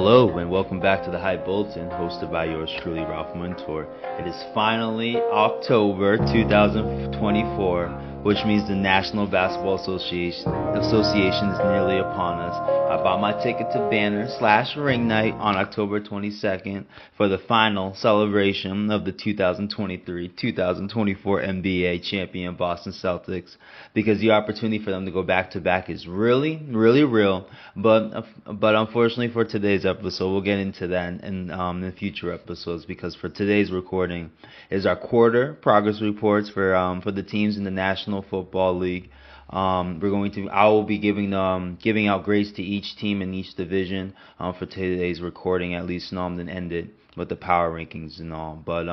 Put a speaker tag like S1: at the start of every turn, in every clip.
S1: Hello and welcome back to the HYPE Bulletin, hosted by yours truly, Ralph Mentor. It is finally October 2024, which means the National Basketball Association is nearly upon us. I bought my ticket to Banner/Ring Night on October 22nd for the final celebration of the 2023-2024 NBA champion Boston Celtics, because the opportunity for them to go back-to-back is really, really real. But unfortunately for today's episode, we'll get into that in future episodes, because for today's recording is our quarter progress reports for the teams in the National Football League. I will be giving out grades to each team in each division for today's recording, at least, then end it with the power rankings and all. But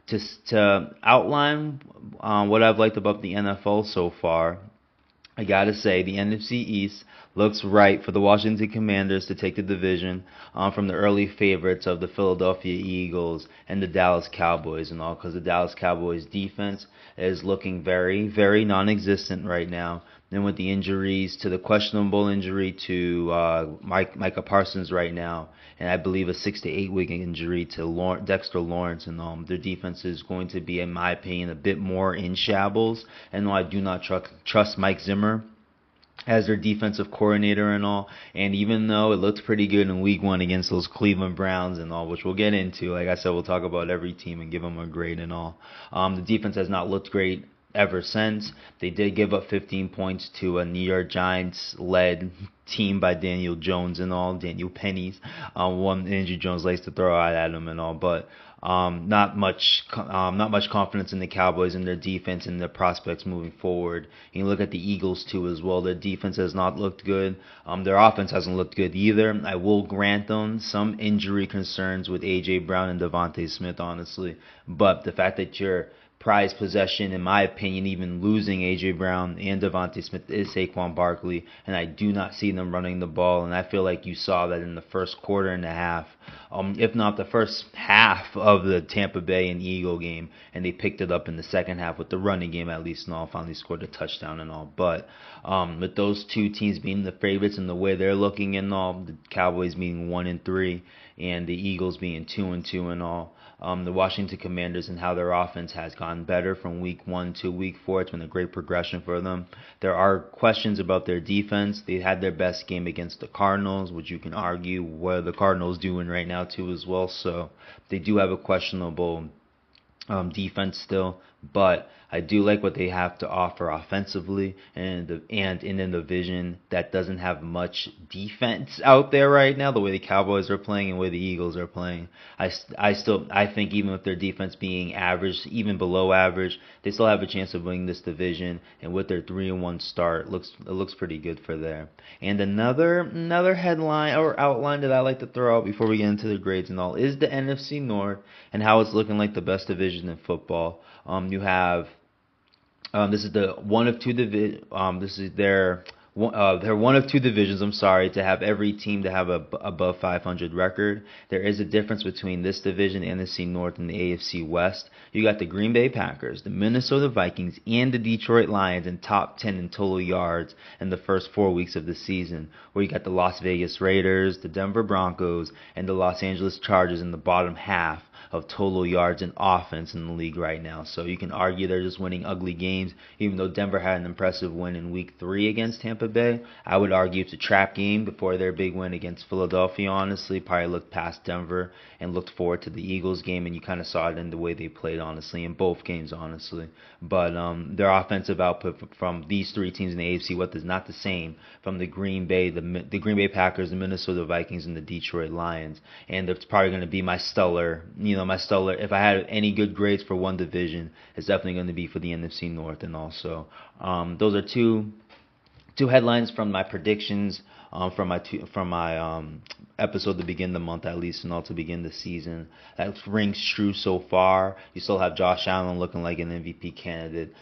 S1: just to outline what I've liked about the NFL so far, I gotta say the NFC East looks right for the Washington Commanders to take the division from the early favorites of the Philadelphia Eagles and the Dallas Cowboys and all, because the Dallas Cowboys defense is looking very, very non-existent right now. And with the injuries, to the questionable injury to Micah Parsons right now, and I believe a 6 to 8 week injury to Dexter Lawrence, and their defense is going to be, in my opinion, a bit more in shambles. And I do not trust Mike Zimmer as their defensive coordinator and all. And even though it looked pretty good in week 1 against those Cleveland Browns and all, which we'll get into, like I said, we'll talk about every team and give them a grade and all. The defense has not looked great ever since. They did give up 15 points to a New York Giants-led team by Daniel Jones and all, Daniel Pennies. One Andrew Jones likes to throw out at him and all, but not much confidence in the Cowboys and their defense and their prospects moving forward. And you look at the Eagles too as well. Their defense has not looked good. Their offense hasn't looked good either. I will grant them some injury concerns with A.J. Brown and Devontae Smith, honestly. But the fact that you're prized possession, in my opinion, even losing A.J. Brown and Devontae Smith, is Saquon Barkley, and I do not see them running the ball, and I feel like you saw that in the first quarter and a half, if not the first half of the Tampa Bay and Eagle game, and they picked it up in the second half with the running game at least, and all, finally scored a touchdown and all. But with those two teams being the favorites and the way they're looking and all, the Cowboys being 1-3 and the Eagles being 2-2 and all, the Washington Commanders and how their offense has gotten better from week 1 to week 4. It's been a great progression for them. There are questions about their defense. They had their best game against the Cardinals, which you can argue what are the Cardinals doing right now too as well. So they do have a questionable defense still, but I do like what they have to offer offensively, and in a division that doesn't have much defense out there right now, the way the Cowboys are playing and the way the Eagles are playing. I think even with their defense being average, even below average, they still have a chance of winning this division. And with their 3-1 start, it looks pretty good for there. And another headline or outline that I like to throw out before we get into the grades and all is the NFC North and how it's looking like the best division in football. You have this is the one of two this is their they're one of two divisions, to have every team to have a above 500 record. There is a difference between this division, the NFC North, and the AFC West. You got the Green Bay Packers, the Minnesota Vikings, and the Detroit Lions in top 10 in total yards in the first 4 weeks of the season, where you got the Las Vegas Raiders, the Denver Broncos, and the Los Angeles Chargers in the bottom half of total yards and offense in the league right now. So you can argue they're just winning ugly games, even though Denver had an impressive win in week 3 against Tampa Bay. I would argue it's a trap game before their big win against Philadelphia, honestly. Probably looked past Denver and looked forward to the Eagles game, and you kind of saw it in the way they played, honestly, in both games, honestly. But their offensive output from these 3 teams in the AFC West is not the same from the Green Bay Packers, the Minnesota Vikings, and the Detroit Lions. And it's probably going to be my stellar, if I had any good grades for one division, it's definitely going to be for the NFC North. And also, those are two headlines from my predictions from my episode to begin the month, at least, and all to begin the season. That rings true so far. You still have Josh Allen looking like an MVP candidate.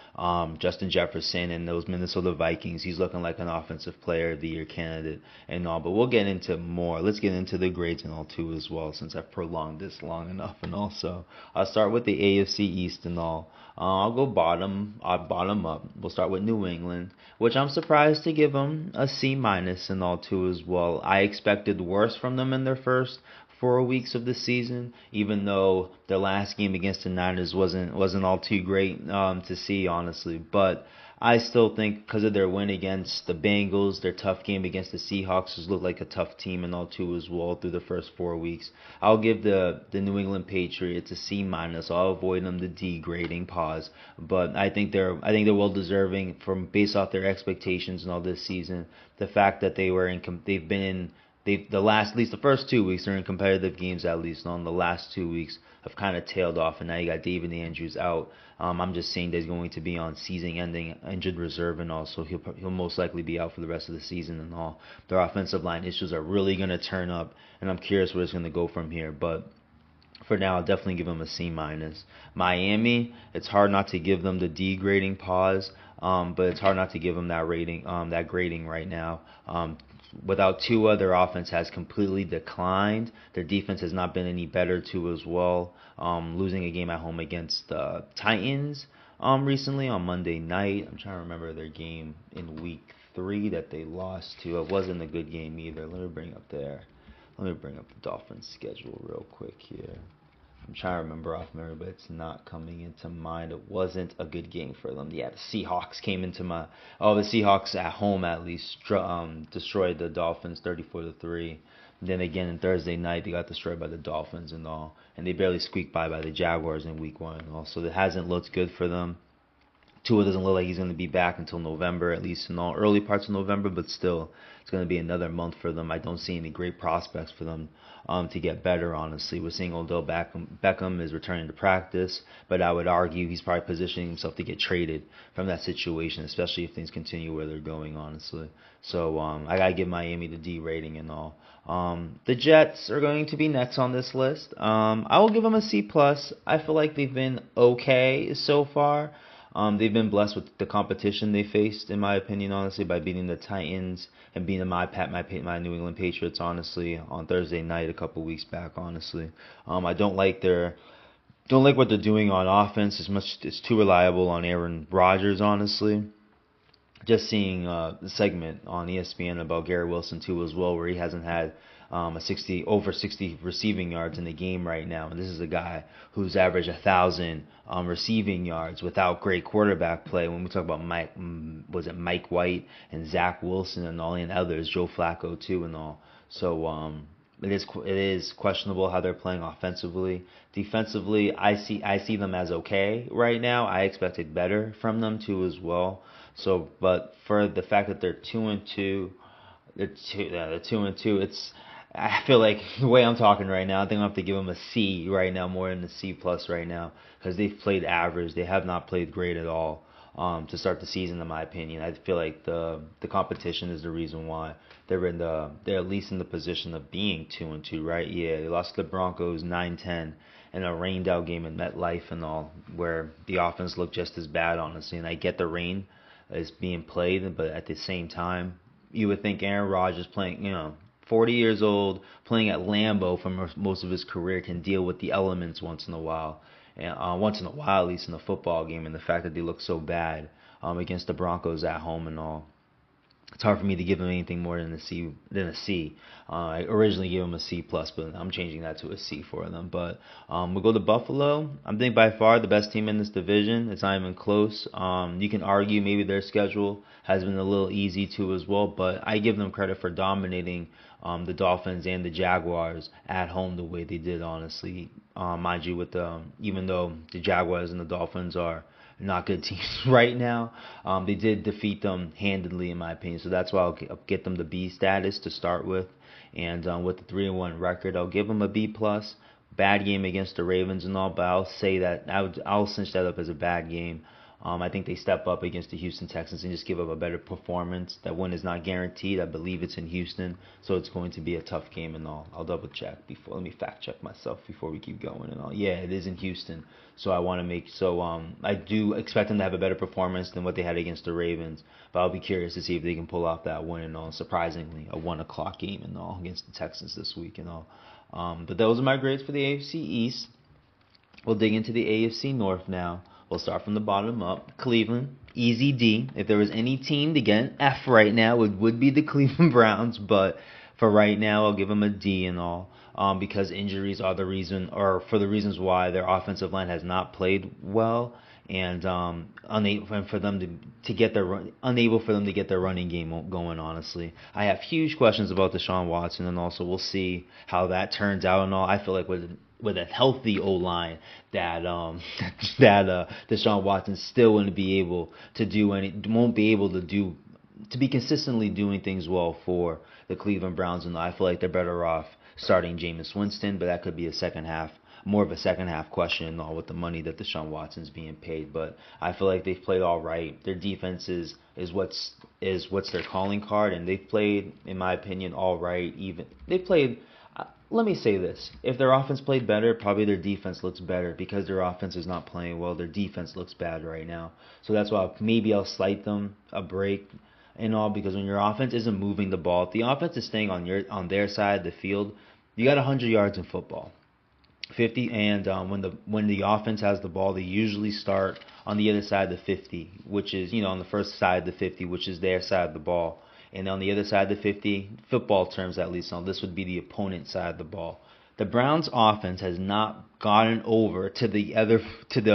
S1: Justin Jefferson and those Minnesota Vikings, he's looking like an offensive player of the year candidate and all. But we'll get into more. Let's get into the grades and all too as well, since I've prolonged this long enough. And also, I'll start with the AFC East and all. I'll go bottom up. We'll start with New England, which I'm surprised to give them a C- and all too as well. I expected worse from them in their first 4 weeks of the season, even though their last game against the Niners wasn't all too great to see, honestly. But I still think because of their win against the Bengals, their tough game against the Seahawks has looked like a tough team and all too as well through the first 4 weeks. I'll give the New England Patriots a C minus. I'll avoid them the D grading pause, but I think they're well deserving from based off their expectations and all this season. The fact that they've been in the last, at least the first 2 weeks, they're in competitive games at least. On the last 2 weeks have kind of tailed off, and now you got David Andrews out. I'm just saying that he's going to be on season-ending injured reserve, and also he'll most likely be out for the rest of the season and all. Their offensive line issues are really going to turn up, and I'm curious where it's going to go from here. But for now, I'll definitely give them a C minus. Miami, it's hard not to give them the D grading pause, but it's hard not to give them that rating, that grading right now. Without Tua, their offense has completely declined. Their defense has not been any better too as well. Losing a game at home against the Titans recently on Monday night. I'm trying to remember their game in week 3 that they lost to. It wasn't a good game either. Let me bring up the Dolphins schedule real quick here. I'm trying to remember off memory, but it's not coming into mind. It wasn't a good game for them. Yeah, the Seahawks came into my. Oh, the Seahawks at home at least destroyed the Dolphins 34-3. Then again, on Thursday night, they got destroyed by the Dolphins and all, and they barely squeaked by the Jaguars in Week 1 and all. So it hasn't looked good for them. Tua doesn't look like he's going to be back until November, at least in all early parts of November, but still, it's going to be another month for them. I don't see any great prospects for them to get better, honestly. We're seeing Odell Beckham is returning to practice, but I would argue he's probably positioning himself to get traded from that situation, especially if things continue where they're going, honestly. So I got to give Miami the D rating and all. The Jets are going to be next on this list. I will give them a C+. I feel like they've been okay so far. They've been blessed with the competition they faced, in my opinion, honestly, by beating the Titans and beating my New England Patriots, honestly, on Thursday night a couple weeks back, honestly. I don't like what they're doing on offense. It's too reliable on Aaron Rodgers, honestly. Just seeing the segment on ESPN about Garrett Wilson too as well, where he hasn't had over 60 receiving yards in the game right now, and this is a guy who's averaged 1,000 receiving yards without great quarterback play. When we talk about Mike White and Zach Wilson and all, and others, Joe Flacco too and all. So it is questionable how they're playing offensively. Defensively, I see them as okay right now. I expected better from them too as well. So, but for the fact that they're 2-2, they're 2-2. I feel like the way I'm talking right now, I think I have to give them a C right now, more than a C plus right now, because they've played average. They have not played great at all to start the season, in my opinion. I feel like the competition is the reason why they're at least in the position of being 2-2, right? Yeah, they lost to the Broncos 9-10 in a rained out game in MetLife and all, where the offense looked just as bad, honestly. And I get the rain is being played, but at the same time, you would think Aaron Rodgers playing, 40 years old, playing at Lambeau for most of his career, can deal with the elements once in a while, and at least in a football game, and the fact that they look so bad against the Broncos at home and all. It's hard for me to give them anything more than a C. I originally gave them a C plus, but I'm changing that to a C for them. But we'll go to Buffalo. I think by far the best team in this division. It's not even close. You can argue maybe their schedule has been a little easy too as well, but I give them credit for dominating the Dolphins and the Jaguars at home the way they did, honestly. Mind you, even though the Jaguars and the Dolphins are not good teams right now, they did defeat them handedly, in my opinion. So that's why I'll get them the B status to start with. And with the 3-1 record, I'll give them a B plus. Bad game against the Ravens and all, but I'll say that I'll cinch that up as a bad game. I think they step up against the Houston Texans and just give up a better performance. That win is not guaranteed. I believe it's in Houston, so it's going to be a tough game and all. I'll double check before. Let me fact check myself before we keep going and all. Yeah, it is in Houston, so I do expect them to have a better performance than what they had against the Ravens. But I'll be curious to see if they can pull off that win and all. Surprisingly, a 1:00 game and all against the Texans this week and all. But those are my grades for the AFC East. We'll dig into the AFC North now. We'll start from the bottom up. Cleveland, easy D. If there was any team to get an F right now, it would be the Cleveland Browns. But for right now, I'll give them a D and all. Because injuries are the reason, or for the reasons why their offensive line has not played well, and unable for them to get their unable for them to get their running game going. Honestly, I have huge questions about Deshaun Watson, and also we'll see how that turns out and all. I feel like with a healthy O line that Deshaun Watson still won't be able to be consistently doing things well for the Cleveland Browns, and I feel like they're better off starting Jameis Winston, but that could be more of a second half question and all with the money that Deshaun Watson's being paid. But I feel like they've played all right. Their defense is what's their calling card, and they've played, in my opinion, all right. Even they played. Let me say this: if their offense played better, probably their defense looks better. Because their offense is not playing well, their defense looks bad right now. So that's why maybe I'll slight them a break and all, because when your offense isn't moving the ball, if the offense is staying on their side of the field, you got 100 yards in football, 50, and when the offense has the ball, they usually start on the other side of the 50, which is on the first side of the 50, which is their side of the ball, and on the other side of the 50, football terms at least, this would be the opponent's side of the ball. The Browns' offense has not gotten over to the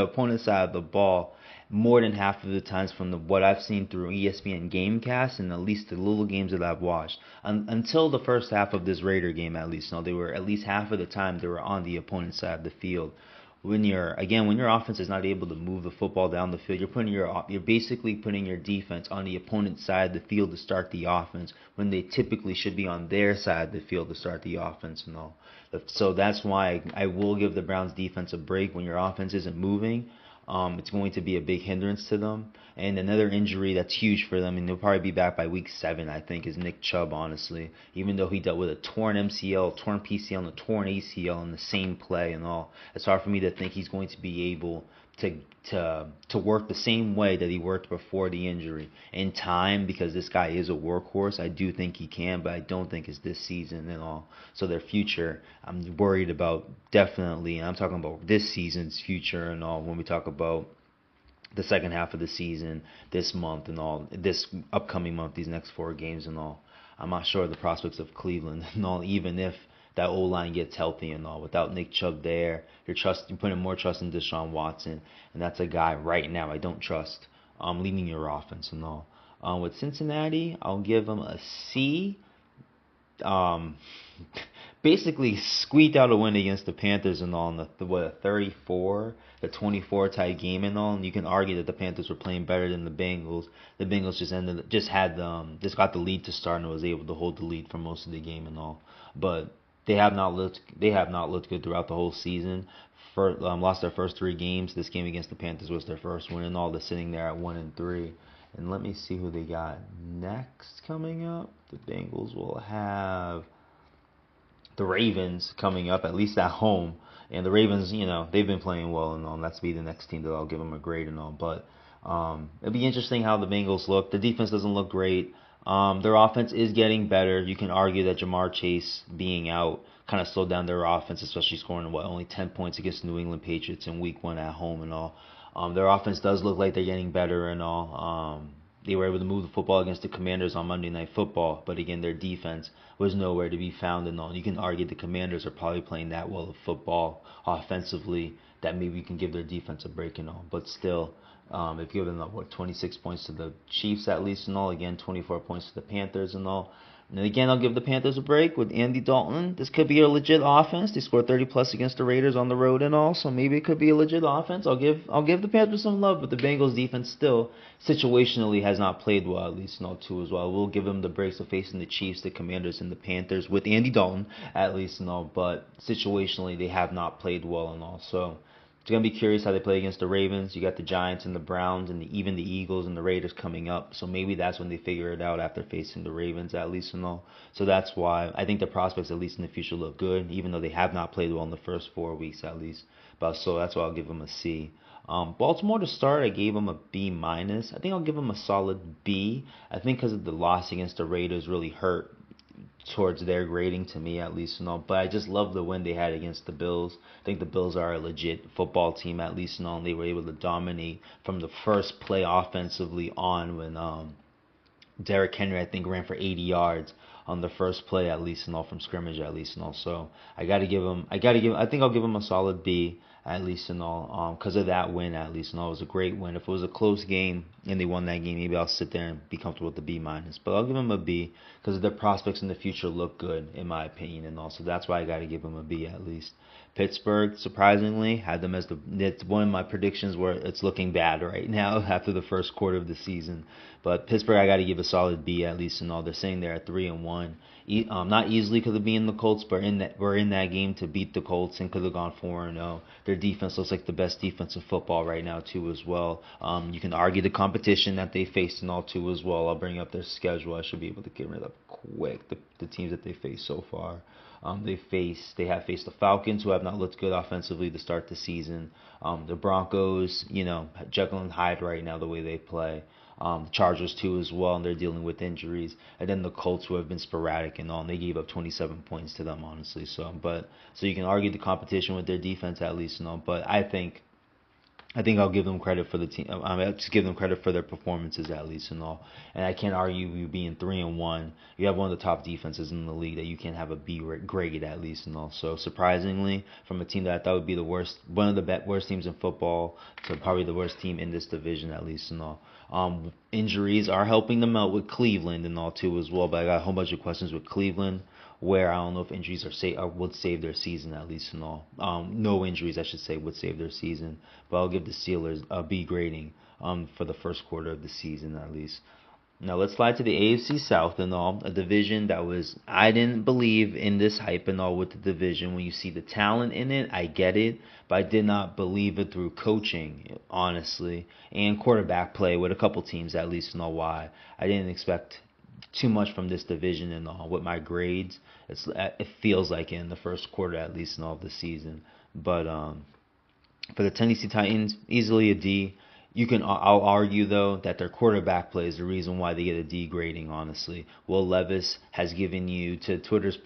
S1: opponent's side of the ball more than half of the times from what I've seen through ESPN Gamecast and at least the little games that I've watched. Until the first half of this Raider game, at least, they were at least half of the time they were on the opponent's side of the field. When your offense is not able to move the football down the field, you're basically putting your defense on the opponent's side of the field to start the offense when they typically should be on their side of the field to start the offense and all. So that's why I will give the Browns defense a break. When your offense isn't moving, it's going to be a big hindrance to them. And another injury that's huge for them, and they'll probably be back by week 7, I think, is Nick Chubb, honestly. Even though he dealt with a torn MCL, torn PCL, and a torn ACL in the same play and all, it's hard for me to think he's going to be able to work the same way that he worked before the injury in time, because this guy is a workhorse. I do think he can, but I don't think it's this season and all. So their future, I'm worried about definitely, and I'm talking about this season's future and all when we talk about the second half of the season, this month and all, this upcoming month, these next 4 games and all. I'm not sure of the prospects of Cleveland and all, even if that O-line gets healthy and all. Without Nick Chubb there, you're putting more trust in Deshaun Watson, and that's a guy right now I don't trust leading your offense and all. With Cincinnati, I'll give them a C. Basically squeaked out a win against the Panthers and all in the 34-24 tie game and all, and you can argue that the Panthers were playing better than the Bengals. The Bengals just got the lead to start and was able to hold the lead for most of the game and all. But they have not looked good throughout the whole season. Lost their first 3 games. This game against the Panthers was their first win and all. They're sitting there at 1-3. And let me see who they got next coming up. The Bengals will have the Ravens coming up, at least at home. And the Ravens, they've been playing well and all. That's be the next team that I'll give them a grade and all. But it'll be interesting how the Bengals look. The defense doesn't look great. Their offense is getting better. You can argue that Jamar Chase being out kind of slowed down their offense, especially scoring only 10 points against the New England Patriots in Week 1 at home and all. Their offense does look like they're getting better and all. They were able to move the football against the Commanders on Monday Night Football, but again, their defense was nowhere to be found and all. You can argue the Commanders are probably playing that well of football offensively that maybe you can give their defense a break and all. But still, they've given up 26 points to the Chiefs at least and all. Again, 24 points to the Panthers and all. And again, I'll give the Panthers a break with Andy Dalton. This could be a legit offense. They scored 30+ against the Raiders on the road and all, so maybe it could be a legit offense. I'll give the Panthers some love, but the Bengals defense still situationally has not played well, at least too as well. We'll give them the breaks of facing the Chiefs, the Commanders, and the Panthers with Andy Dalton at least and all, but situationally they have not played well and all. So it's going to be curious how they play against the Ravens. You got the Giants and the Browns and even the Eagles and the Raiders coming up. So maybe that's when they figure it out after facing the Ravens at least and all. So that's why I think the prospects at least in the future look good, even though they have not played well in the first 4 weeks at least. But so that's why I'll give them a C. Baltimore to start, I gave them a B-. I think I'll give them a solid B. I think because of the loss against the Raiders really hurt towards their grading to me at least and all. But I just love the win they had against the Bills. I think the Bills are a legit football team at least and all. And they were able to dominate from the first play offensively on when Derrick Henry, I think, ran for 80 yards on the first play, at least and all, from scrimmage, at least and all. So I think I'll give him a solid B, at least and all, because of that win, at least and all. It was a great win. If it was a close game and they won that game, maybe I'll sit there and be comfortable with the B minus. But I'll give him a B because their prospects in the future look good, in my opinion, and all. So that's why I got to give him a B at least. Pittsburgh, surprisingly, had them as it's one of my predictions where it's looking bad right now after the first quarter of the season. But Pittsburgh, I got to give a solid B at least and all. They're sitting there at 3-1. Not easily because of being the Colts, but we're in that game to beat the Colts and could have gone 4-0. Their defense looks like the best defense in football right now too as well. You can argue the competition that they faced and all too as well. I'll bring up their schedule. I should be able to get rid of quick the teams that they faced so far. They have faced the Falcons, who have not looked good offensively to start the season. The Broncos, Jekyll and Hyde right now the way they play. Chargers too as well, and they're dealing with injuries. And then the Colts, who have been sporadic and all, and they gave up 27 points to them, honestly. So you can argue the competition with their defense at least and all, but I think I'll give them credit for the team. I'll just give them credit for their performances at least and all. And I can't argue you being 3-1. You have one of the top defenses in the league that you can have a B grade at least and all. So surprisingly, from a team that I thought would be the worst, one of the worst teams in football, to probably the worst team in this division at least and all. Injuries are helping them out with Cleveland and all too as well. But I got a whole bunch of questions with Cleveland, where I don't know if injuries would save their season at least and all. No injuries, I should say, would save their season. But I'll give the Steelers a B grading for the first quarter of the season at least. Now let's slide to the AFC South and all, a division that I didn't believe in this hype and all with the division. When you see the talent in it, I get it, but I did not believe it through coaching, honestly, and quarterback play with a couple teams at least and all. Why I didn't expect too much from this division and all. With my grades, it feels like in the first quarter at least in all of the season. But for the Tennessee Titans, easily a D. I'll argue though that their quarterback play is the reason why they get a D grading. Honestly, Will Levis has given you, to Twitter's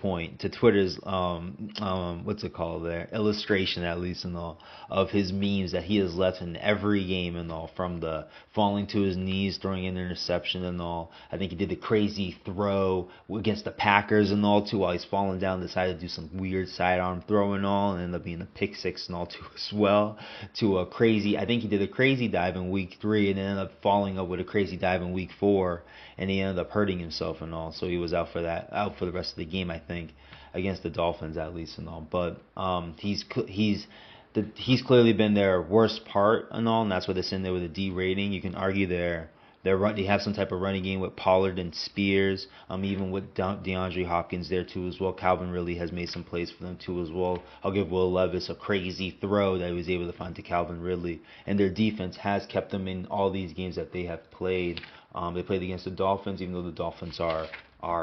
S1: what's it called there, illustration at least and all, of his memes that he has left in every game and all, from the falling to his knees, throwing an interception and all. I think he did the crazy throw against the Packers and all too, while he's falling down, decided to do some weird sidearm throw and all, and ended up being a pick six and all too as well. I think he did a crazy dive in week 3 and ended up following up with a crazy dive in week 4, and he ended up hurting himself and all, so he was out for the rest of the game, I think, against the Dolphins at least and all. But he's clearly been their worst part and all, and that's why they're sitting there with a D rating. You can argue they have some type of running game with Pollard and Spears, even with DeAndre Hopkins there too as well. Calvin Ridley has made some plays for them too as well. I'll give Will Levis a crazy throw that he was able to find to Calvin Ridley, and their defense has kept them in all these games that they have played. They played against the Dolphins, even though the Dolphins are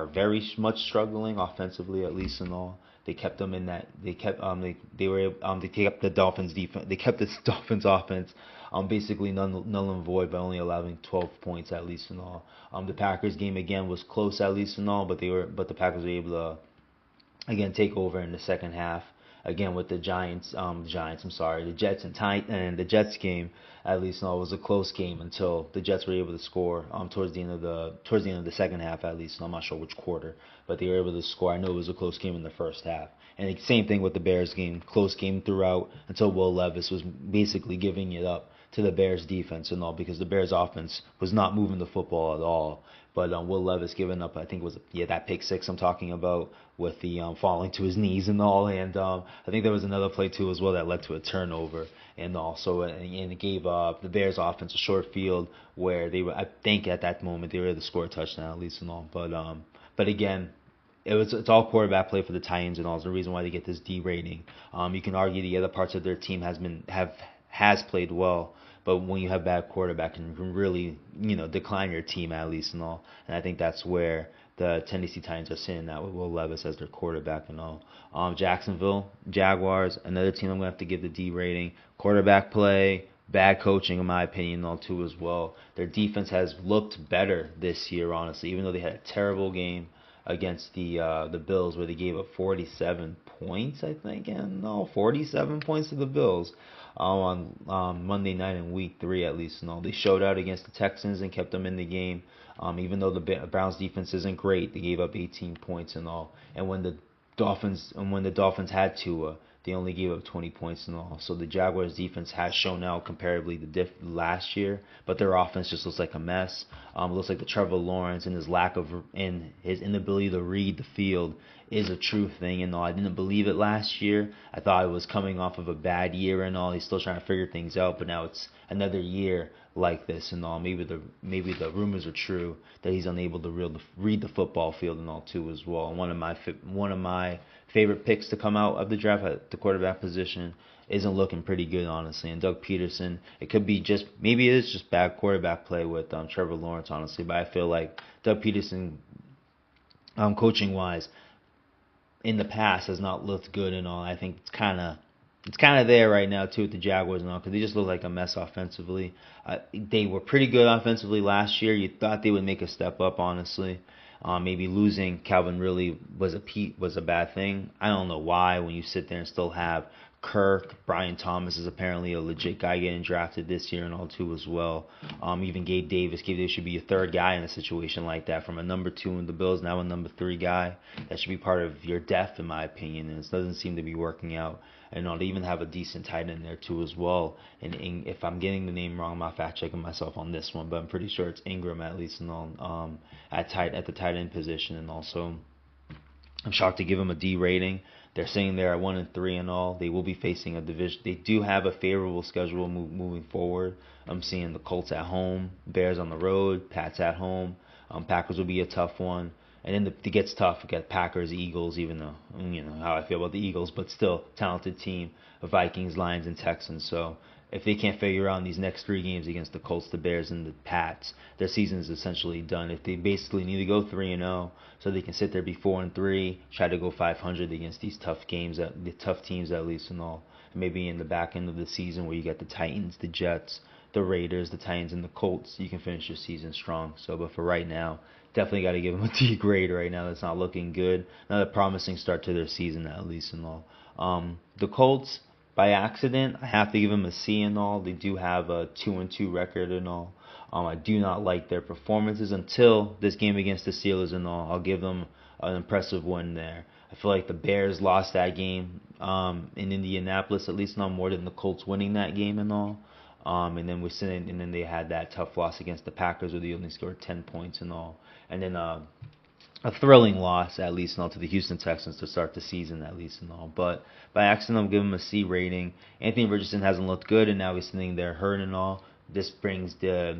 S1: very much struggling offensively at least and all. They kept them in that. They kept the Dolphins defense. They kept the Dolphins offense basically null and void by only allowing 12 points at least and all. The Packers game again was close at least and all, but the Packers were able to again take over in the second half. Again with the Jets and the Jets game at least and all, was a close game until the Jets were able to score towards the end of the second half at least. And I'm not sure which quarter, but they were able to score. I know it was a close game in the first half. And the same thing with the Bears game, close game throughout until Will Levis was basically giving it up to the Bears defense and all, because the Bears offense was not moving the football at all. But Will Levis giving up, I think it was that pick six I'm talking about, with the falling to his knees and all, and I think there was another play too as well that led to a turnover and also, and it gave the Bears offense a short field where I think at that moment they were able to score a touchdown at least and all. But again, it's all quarterback play for the Titans and all. It's the reason why they get this D rating. You can argue the other parts of their team has played well, but when you have bad quarterback, it can really decline your team at least and all. And I think that's where the Tennessee Titans are sitting at with Will Levis as their quarterback and all. Jacksonville Jaguars, another team I'm gonna have to give the D rating. Quarterback play, bad coaching in my opinion, all too as well. Their defense has looked better this year, honestly, even though they had a terrible game against the Bills, where they gave up 47 points, I think, and no, 47 points to the Bills on Monday night in Week 3 at least. No, they showed out against the Texans and kept them in the game. Even though the Browns defense isn't great, they gave up 18 points and all. And when the Dolphins had Tua, they only gave up 20 points and all. So the Jaguars defense has shown out comparatively to last year, but their offense just looks like a mess. It looks like the Trevor Lawrence and his inability to read the field is a true thing and all. I didn't believe it last year. I thought it was coming off of a bad year and all. He's still trying to figure things out, but now it's another year like this and all. Maybe the rumors are true that he's unable to read the football field and all too as well. And one of my favorite picks to come out of the draft at the quarterback position isn't looking pretty good, honestly. And Doug Peterson, maybe it is just bad quarterback play with Trevor Lawrence, honestly. But I feel like Doug Peterson, coaching wise, in the past has not looked good and all. I think it's kind of there right now too with the Jaguars and all, because they just look like a mess offensively. They were pretty good offensively last year. You thought they would make a step up, honestly. Maybe losing Calvin really was a bad thing. I don't know why when you sit there and still have Kirk, Brian Thomas is apparently a legit guy getting drafted this year and all too as well. Even Gabe Davis should be a third guy in a situation like that, from a number 2 in the Bills, now a number 3 guy. That should be part of your depth, in my opinion, and it doesn't seem to be working out. And they even have a decent tight end there too as well. And if I'm getting the name wrong, I'm not fact checking myself on this one, but I'm pretty sure it's Ingram at least, and all at the tight end position. And also, I'm shocked to give him a D rating. They're saying they're at 1-3 and all. They will be facing a division. They do have a favorable schedule moving forward. I'm seeing the Colts at home, Bears on the road, Pats at home. Packers will be a tough one. And then it gets tough. We got Packers, Eagles, even though, you know, how I feel about the Eagles, but still, talented team, Vikings, Lions, and Texans. So if they can't figure out these next 3 games against the Colts, the Bears, and the Pats, their season is essentially done. If they basically need to go 3-0 so they can sit there, be 4-3, try to go 500 against these tough teams at least and all. And maybe in the back end of the season where you got the Titans, the Jets, the Raiders, the Titans, and the Colts, you can finish your season strong. So, but for right now, definitely got to give them a D grade right now. That's not looking good. Not a promising start to their season at least and all. The Colts, by accident, I have to give them a C and all. They do have a 2-2 record and all. I do not like their performances until this game against the Steelers and all. I'll give them an impressive win there. I feel like the Bears lost that game in Indianapolis, at least not more than the Colts winning that game and all. And then they had that tough loss against the Packers where they only scored 10 points and all. And then a thrilling loss, at least, and all, to the Houston Texans to start the season, at least, and all. But by accident, I'm giving him a C rating. Anthony Richardson hasn't looked good, and now he's sitting there hurt and all. This brings the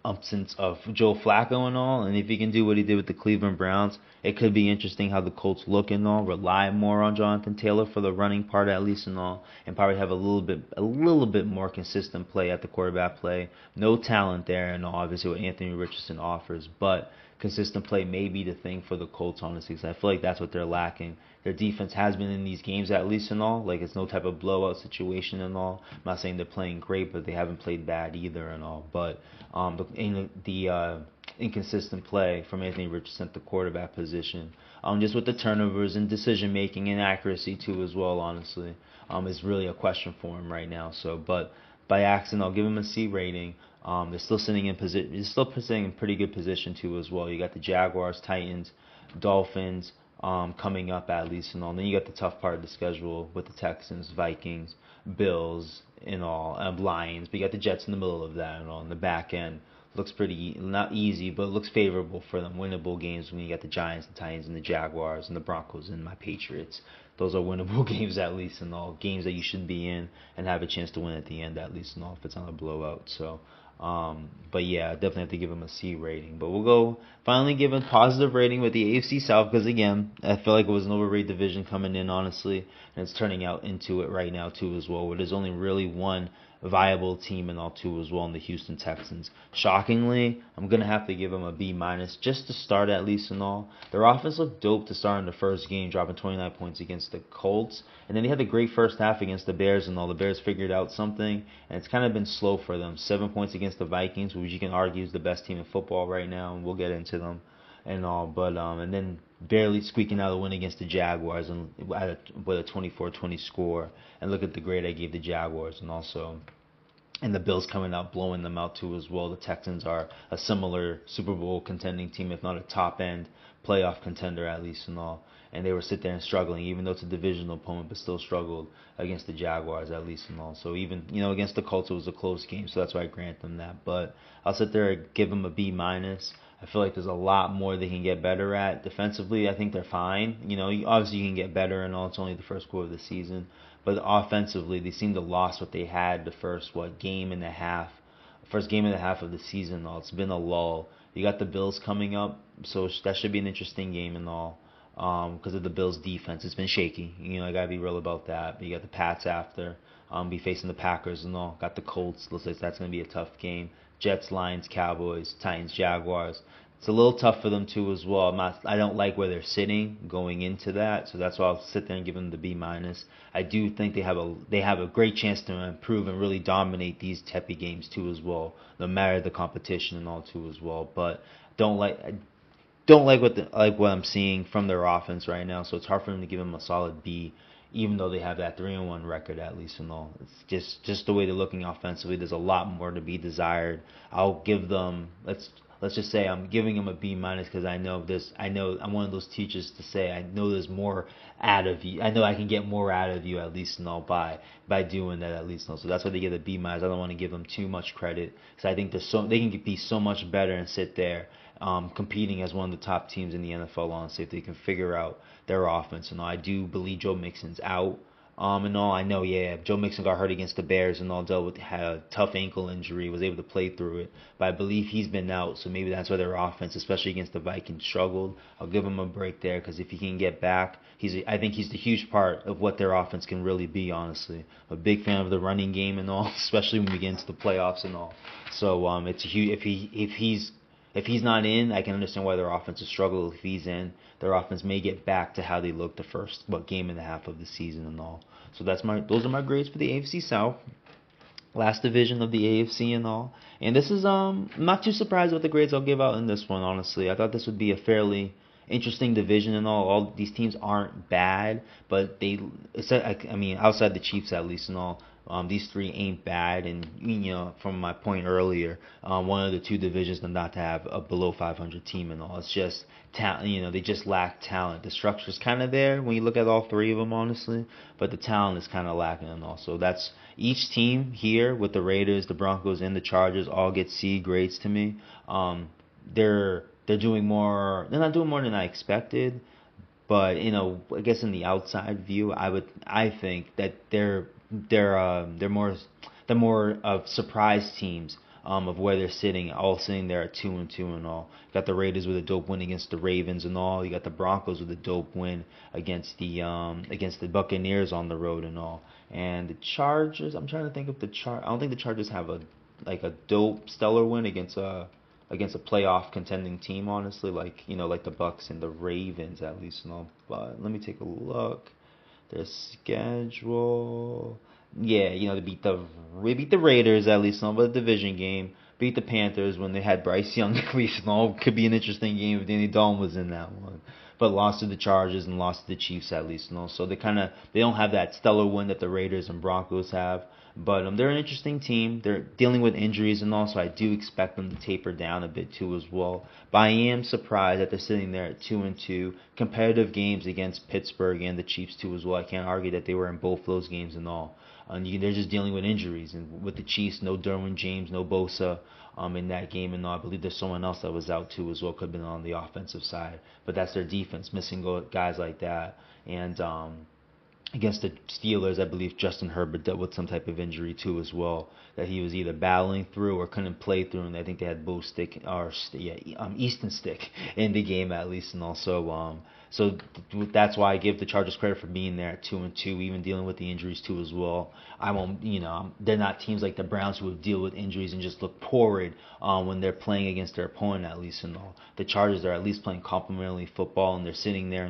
S1: absence of Joe Flacco and all. And if he can do what he did with the Cleveland Browns, it could be interesting how the Colts look and all. Rely more on Jonathan Taylor for the running part, at least, and all, and probably have a little bit more consistent play at the quarterback play. No talent there, and all, obviously, what Anthony Richardson offers, but consistent play may be the thing for the Colts, honestly, because I feel like that's what they're lacking. Their defense has been in these games, at least, and all. Like, it's no type of blowout situation and all. I'm not saying they're playing great, but they haven't played bad either and all. But the inconsistent play from Anthony Richardson at the quarterback position, just with the turnovers and decision making and accuracy too as well, honestly, is really a question for him right now. So, but by accident, I'll give him a C rating. They're still sitting in position. They're still sitting in pretty good position too as well. You got the Jaguars, Titans, Dolphins coming up at least and all. And then you got the tough part of the schedule with the Texans, Vikings, Bills and all, Lions. But you got the Jets in the middle of that and all. On the back end, looks pretty not easy, but looks favorable for them. Winnable games when you got the Giants, the Titans, and the Jaguars, and the Broncos and my Patriots. Those are winnable games at least and all. Games that you should be in and have a chance to win at the end at least and all if it's not a blowout. So. But yeah, definitely have to give him a C rating. But we'll go finally give a positive rating with the AFC South because, again, I feel like it was an overrated division coming in, honestly, and it's turning out into it right now too as well, where there's only really one viable team and all too as well in the Houston Texans. Shockingly, I'm going to have to give them a B- just to start at least and all. Their offense looked dope to start in the first game, dropping 29 points against the Colts. And then they had the great first half against the Bears and all. The Bears figured out something, and it's kind of been slow for them. 7 points against the Vikings, which you can argue is the best team in football right now, and we'll get into them. and all, but and then barely squeaking out a win against the Jaguars and with a 24-20 score. And look at the grade I gave the Jaguars, and also and the Bills coming out blowing them out too as well. The Texans are a similar Super Bowl contending team, if not a top end playoff contender at least and all. And they were sitting there and struggling, even though it's a divisional opponent, but still struggled against the Jaguars at least and all. So even against the Colts it was a close game, so that's why I grant them that. But I'll sit there and give them a B minus. I feel like there's a lot more they can get better at. Defensively, I think they're fine. Obviously you can get better and all. It's only the first quarter of the season. But offensively, they seem to lost what they had the first game and a half, first game and a half of the season. All it's been a lull. You got the Bills coming up, so that should be an interesting game and all. Because of the Bills' defense, it's been shaky. I gotta be real about that. But you got the Pats after, be facing the Packers and all. Got the Colts. Looks like that's gonna be a tough game. Jets, Lions, Cowboys, Titans, Jaguars. It's a little tough for them too as well. I don't like where they're sitting going into that, so that's why I'll sit there and give them the B minus. I do think they have a great chance to improve and really dominate these Tepe games too as well, no matter the competition and all too as well. But I don't like what I'm seeing from their offense right now, so it's hard for them to give them a solid B, even though they have that 3-1 record at least and all. It's just the way they're looking offensively. There's a lot more to be desired. I'll give them let's just say I'm giving them a B minus because I know I'm one of those teachers to say I know there's more out of you. I know I can get more out of you at least and all by doing that at least and all. So that's why they get a B minus. I don't want to give them too much credit because I think they can be so much better and sit there competing as one of the top teams in the NFL. Honestly, if they can figure out their offense and all. I do believe Joe Mixon's out. And all I know, Joe Mixon got hurt against the Bears and all, had a tough ankle injury, was able to play through it. But I believe he's been out, so maybe that's why their offense, especially against the Vikings, struggled. I'll give him a break there because if he can get back, I think he's the huge part of what their offense can really be. Honestly, I'm a big fan of the running game and all, especially when we get into the playoffs and all. So it's a huge if he's not in, I can understand why their offense has struggled. If he's in, their offense may get back to how they looked the first game and a half of the season and all. So those are my grades for the AFC South, last division of the AFC and all. And this is I'm not too surprised with the grades I'll give out in this one. Honestly, I thought this would be a fairly interesting division and all. All these teams aren't bad, but outside the Chiefs at least and all. These three ain't bad, and from my point earlier, one of the two divisions not to have a below 500 team and all. It's just talent. They just lack talent. The structure's kind of there when you look at all three of them, honestly, but the talent is kind of lacking and all. So that's each team here with the Raiders, the Broncos, and the Chargers all get C grades to me. They're doing more. They're not doing more than I expected. But I guess in the outside view, I think that they're more of surprise teams of where they're sitting, all sitting there at 2-2 and all. You got the Raiders with a dope win against the Ravens and all. You got the Broncos with a dope win against the Buccaneers on the road and all. And the Chargers, I'm trying to think of I don't think the Chargers have a dope stellar win against a playoff contending team, honestly, like the Bucks and the Ravens at least and all. But let me take a look. Their schedule. Yeah, they beat the Raiders at least, but a division game. Beat the Panthers when they had Bryce Young at least, and all. Could be an interesting game if Danny Dalton was in that one. But lost to the Chargers and lost to the Chiefs at least, so they don't have that stellar win that the Raiders and Broncos have. But they're an interesting team. They're dealing with injuries and all, so I do expect them to taper down a bit too as well. But I am surprised that they're sitting there at 2-2. Competitive games against Pittsburgh and the Chiefs too as well. I can't argue that they were in both those games and all. And they're just dealing with injuries. And with the Chiefs, no Derwin James, no Bosa in that game and all. I believe there's someone else that was out too as well. Could have been on the offensive side. But that's their defense, missing guys like that. And against the Steelers, I believe Justin Herbert dealt with some type of injury too as well, that he was either battling through or couldn't play through, and I think they had Easton Stick in the game at least, and also so that's why I give the Chargers credit for being there at 2-2, even dealing with the injuries too as well. I won't, they're not teams like the Browns who would deal with injuries and just look horrid when they're playing against their opponent at least and all. The Chargers are at least playing complimentary football, and they're sitting there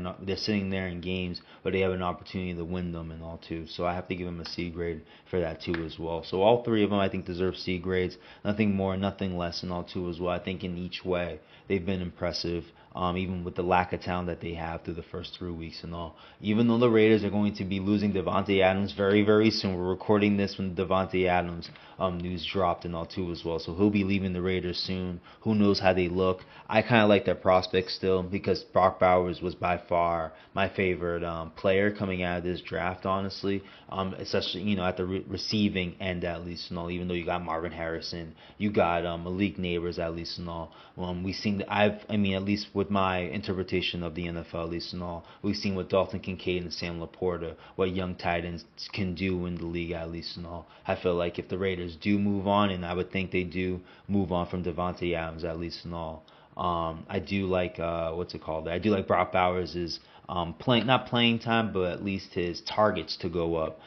S1: in games where they have an opportunity to win them and all too. So I have to give them a C grade for that too as well. So all three of them I think deserve C grades. Nothing more, nothing less and all too as well. I think in each way they've been impressive. even with the lack of talent that they have through the first 3 weeks and all. Even though the Raiders are going to be losing Devontae Adams very, very soon. We're recording this when Devontae Adams news dropped and all too as well. So he'll be leaving the Raiders soon. Who knows how they look? I kind of like their prospects still because Brock Bowers was by far my favorite player coming out of this draft, honestly. Especially, at the receiving end at least and all. Even though you got Marvin Harrison, you got Malik Neighbors at least and all. We've seen that at least with my interpretation of the NFL at least and all, we've seen what Dalton Kincaid and Sam Laporta, what young tight ends can do in the league at least and all. I feel like if the Raiders do move on, and I would think they do move on from Devontae Adams at least and all, I do like I do like Brock Bowers' not playing time, but at least his targets to go up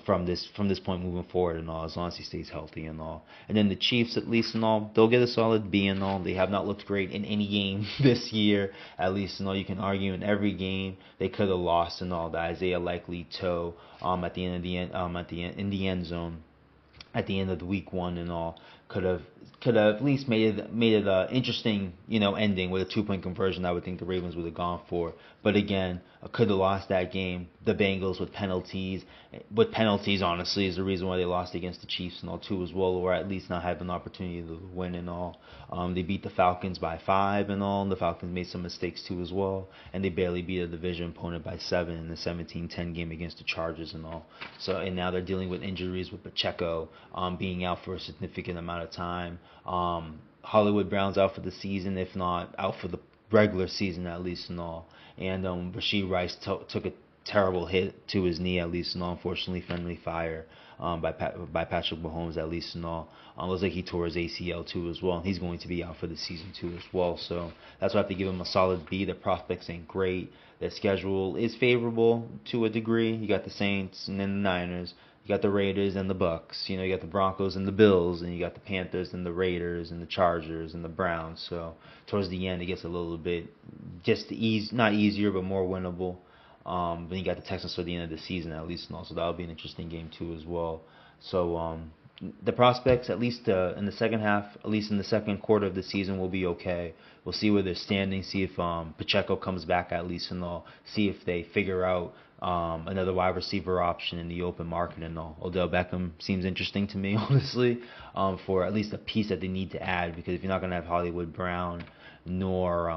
S1: from this point moving forward and all, as long as he stays healthy and all. And then the Chiefs, at least and all, they'll get a solid B and all. They have not looked great in any game this year, at least and all. You can argue in every game they could have lost and all. The Isaiah Likely toe at the end in the end zone at the end of the week 1 and all could have at least made it an interesting ending with a 2-point conversion. I would think the Ravens would have gone for, but again, could have lost that game. The Bengals with penalties honestly is the reason why they lost against the Chiefs and all too as well, or at least not have an opportunity to win and all. They beat the Falcons by 5 and all, and the Falcons made some mistakes too as well, and they barely beat a division opponent by 7 in the 17-10 game against the Chargers and all. So and now they're dealing with injuries with Pacheco being out for a significant amount of time. Hollywood Brown's out for the season, if not out for the regular season at least and all. And Rashee Rice took a terrible hit to his knee at least and all. Unfortunately, friendly fire by Patrick Mahomes at least and all. Looks like he tore his ACL too as well. He's going to be out for the season too as well. So that's why I have to give him a solid B. The prospects ain't great. Their schedule is favorable to a degree. You got the Saints and then the Niners. You got the Raiders and the Bucks. You got the Broncos and the Bills, and you got the Panthers and the Raiders and the Chargers and the Browns. So towards the end, it gets a little bit not easier, but more winnable. Then you got the Texans for the end of the season at least, and also that'll be an interesting game too as well. So the prospects, at least in the second half, at least in the second quarter of the season, will be okay. We'll see where they're standing, see if Pacheco comes back at least and all, see if they figure out another wide receiver option in the open market and all. Odell Beckham seems interesting to me, honestly, for at least a piece that they need to add, because if you're not going to have Hollywood Brown nor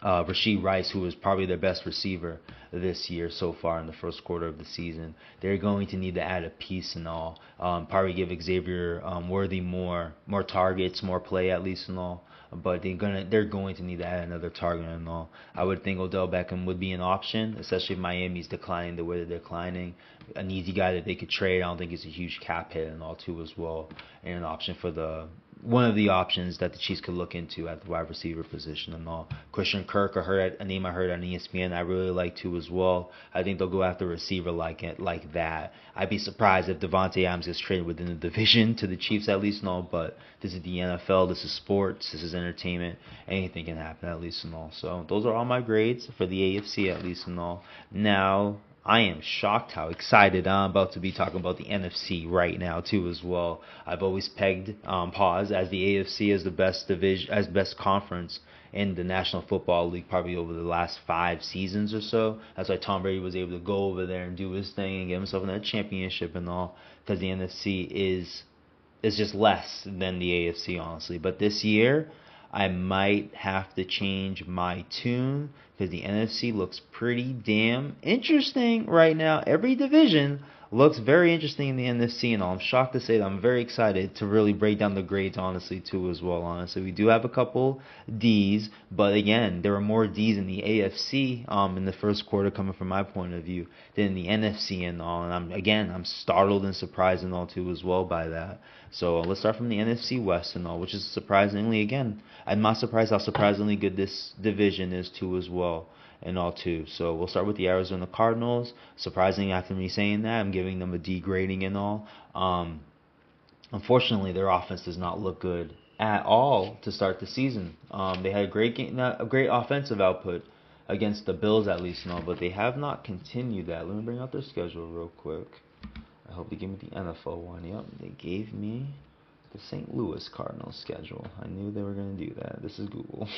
S1: Rashee Rice, who was probably their best receiver this year so far in the first quarter of the season, they're going to need to add a piece and all. Probably give Xavier Worthy more targets, more play at least and all. But they're going to need to add another target and all. I would think Odell Beckham would be an option, especially if Miami's declining the way that they're declining. An easy guy that they could trade. I don't think it's a huge cap hit and all too as well. And an option for one of the options that the Chiefs could look into at the wide receiver position and all. Christian Kirk, a name I heard on ESPN, I really like too as well. I think they'll go after a receiver like that. I'd be surprised if Devontae Adams gets traded within the division to the Chiefs at least and all, but this is the NFL, this is sports, this is entertainment. Anything can happen at least and all. So those are all my grades for the AFC at least and all. Now, I am shocked how excited I'm about to be talking about the NFC right now too as well. I've always pegged Pause as the AFC as the best division, as best conference in the National Football League, probably over the last 5 seasons or so. That's why Tom Brady was able to go over there and do his thing and get himself another championship and all, because the NFC is just less than the AFC, honestly. But this year, I might have to change my tune, because the NFC looks pretty damn interesting right now. Every division looks very interesting in the NFC, and I'm shocked to say that I'm very excited to really break down the grades, honestly, too, as well, honestly. We do have a couple Ds, but again, there are more Ds in the AFC in the first quarter, coming from my point of view, than the NFC and all, and I'm startled and surprised and all, too, as well by that. So let's start from the NFC West and all, which is surprisingly, again, I'm not surprised how surprisingly good this division is, too, as well. And all too. So we'll start with the Arizona Cardinals. Surprising after me saying that, I'm giving them a D grading and all. Unfortunately, their offense does not look good at all to start the season. They had a great offensive output against the Bills at least and all, but they have not continued that. Let me bring out their schedule real quick. I hope they give me the NFL one. Yep, they gave me The St. Louis Cardinals schedule. I knew they were going to do that. This is Google.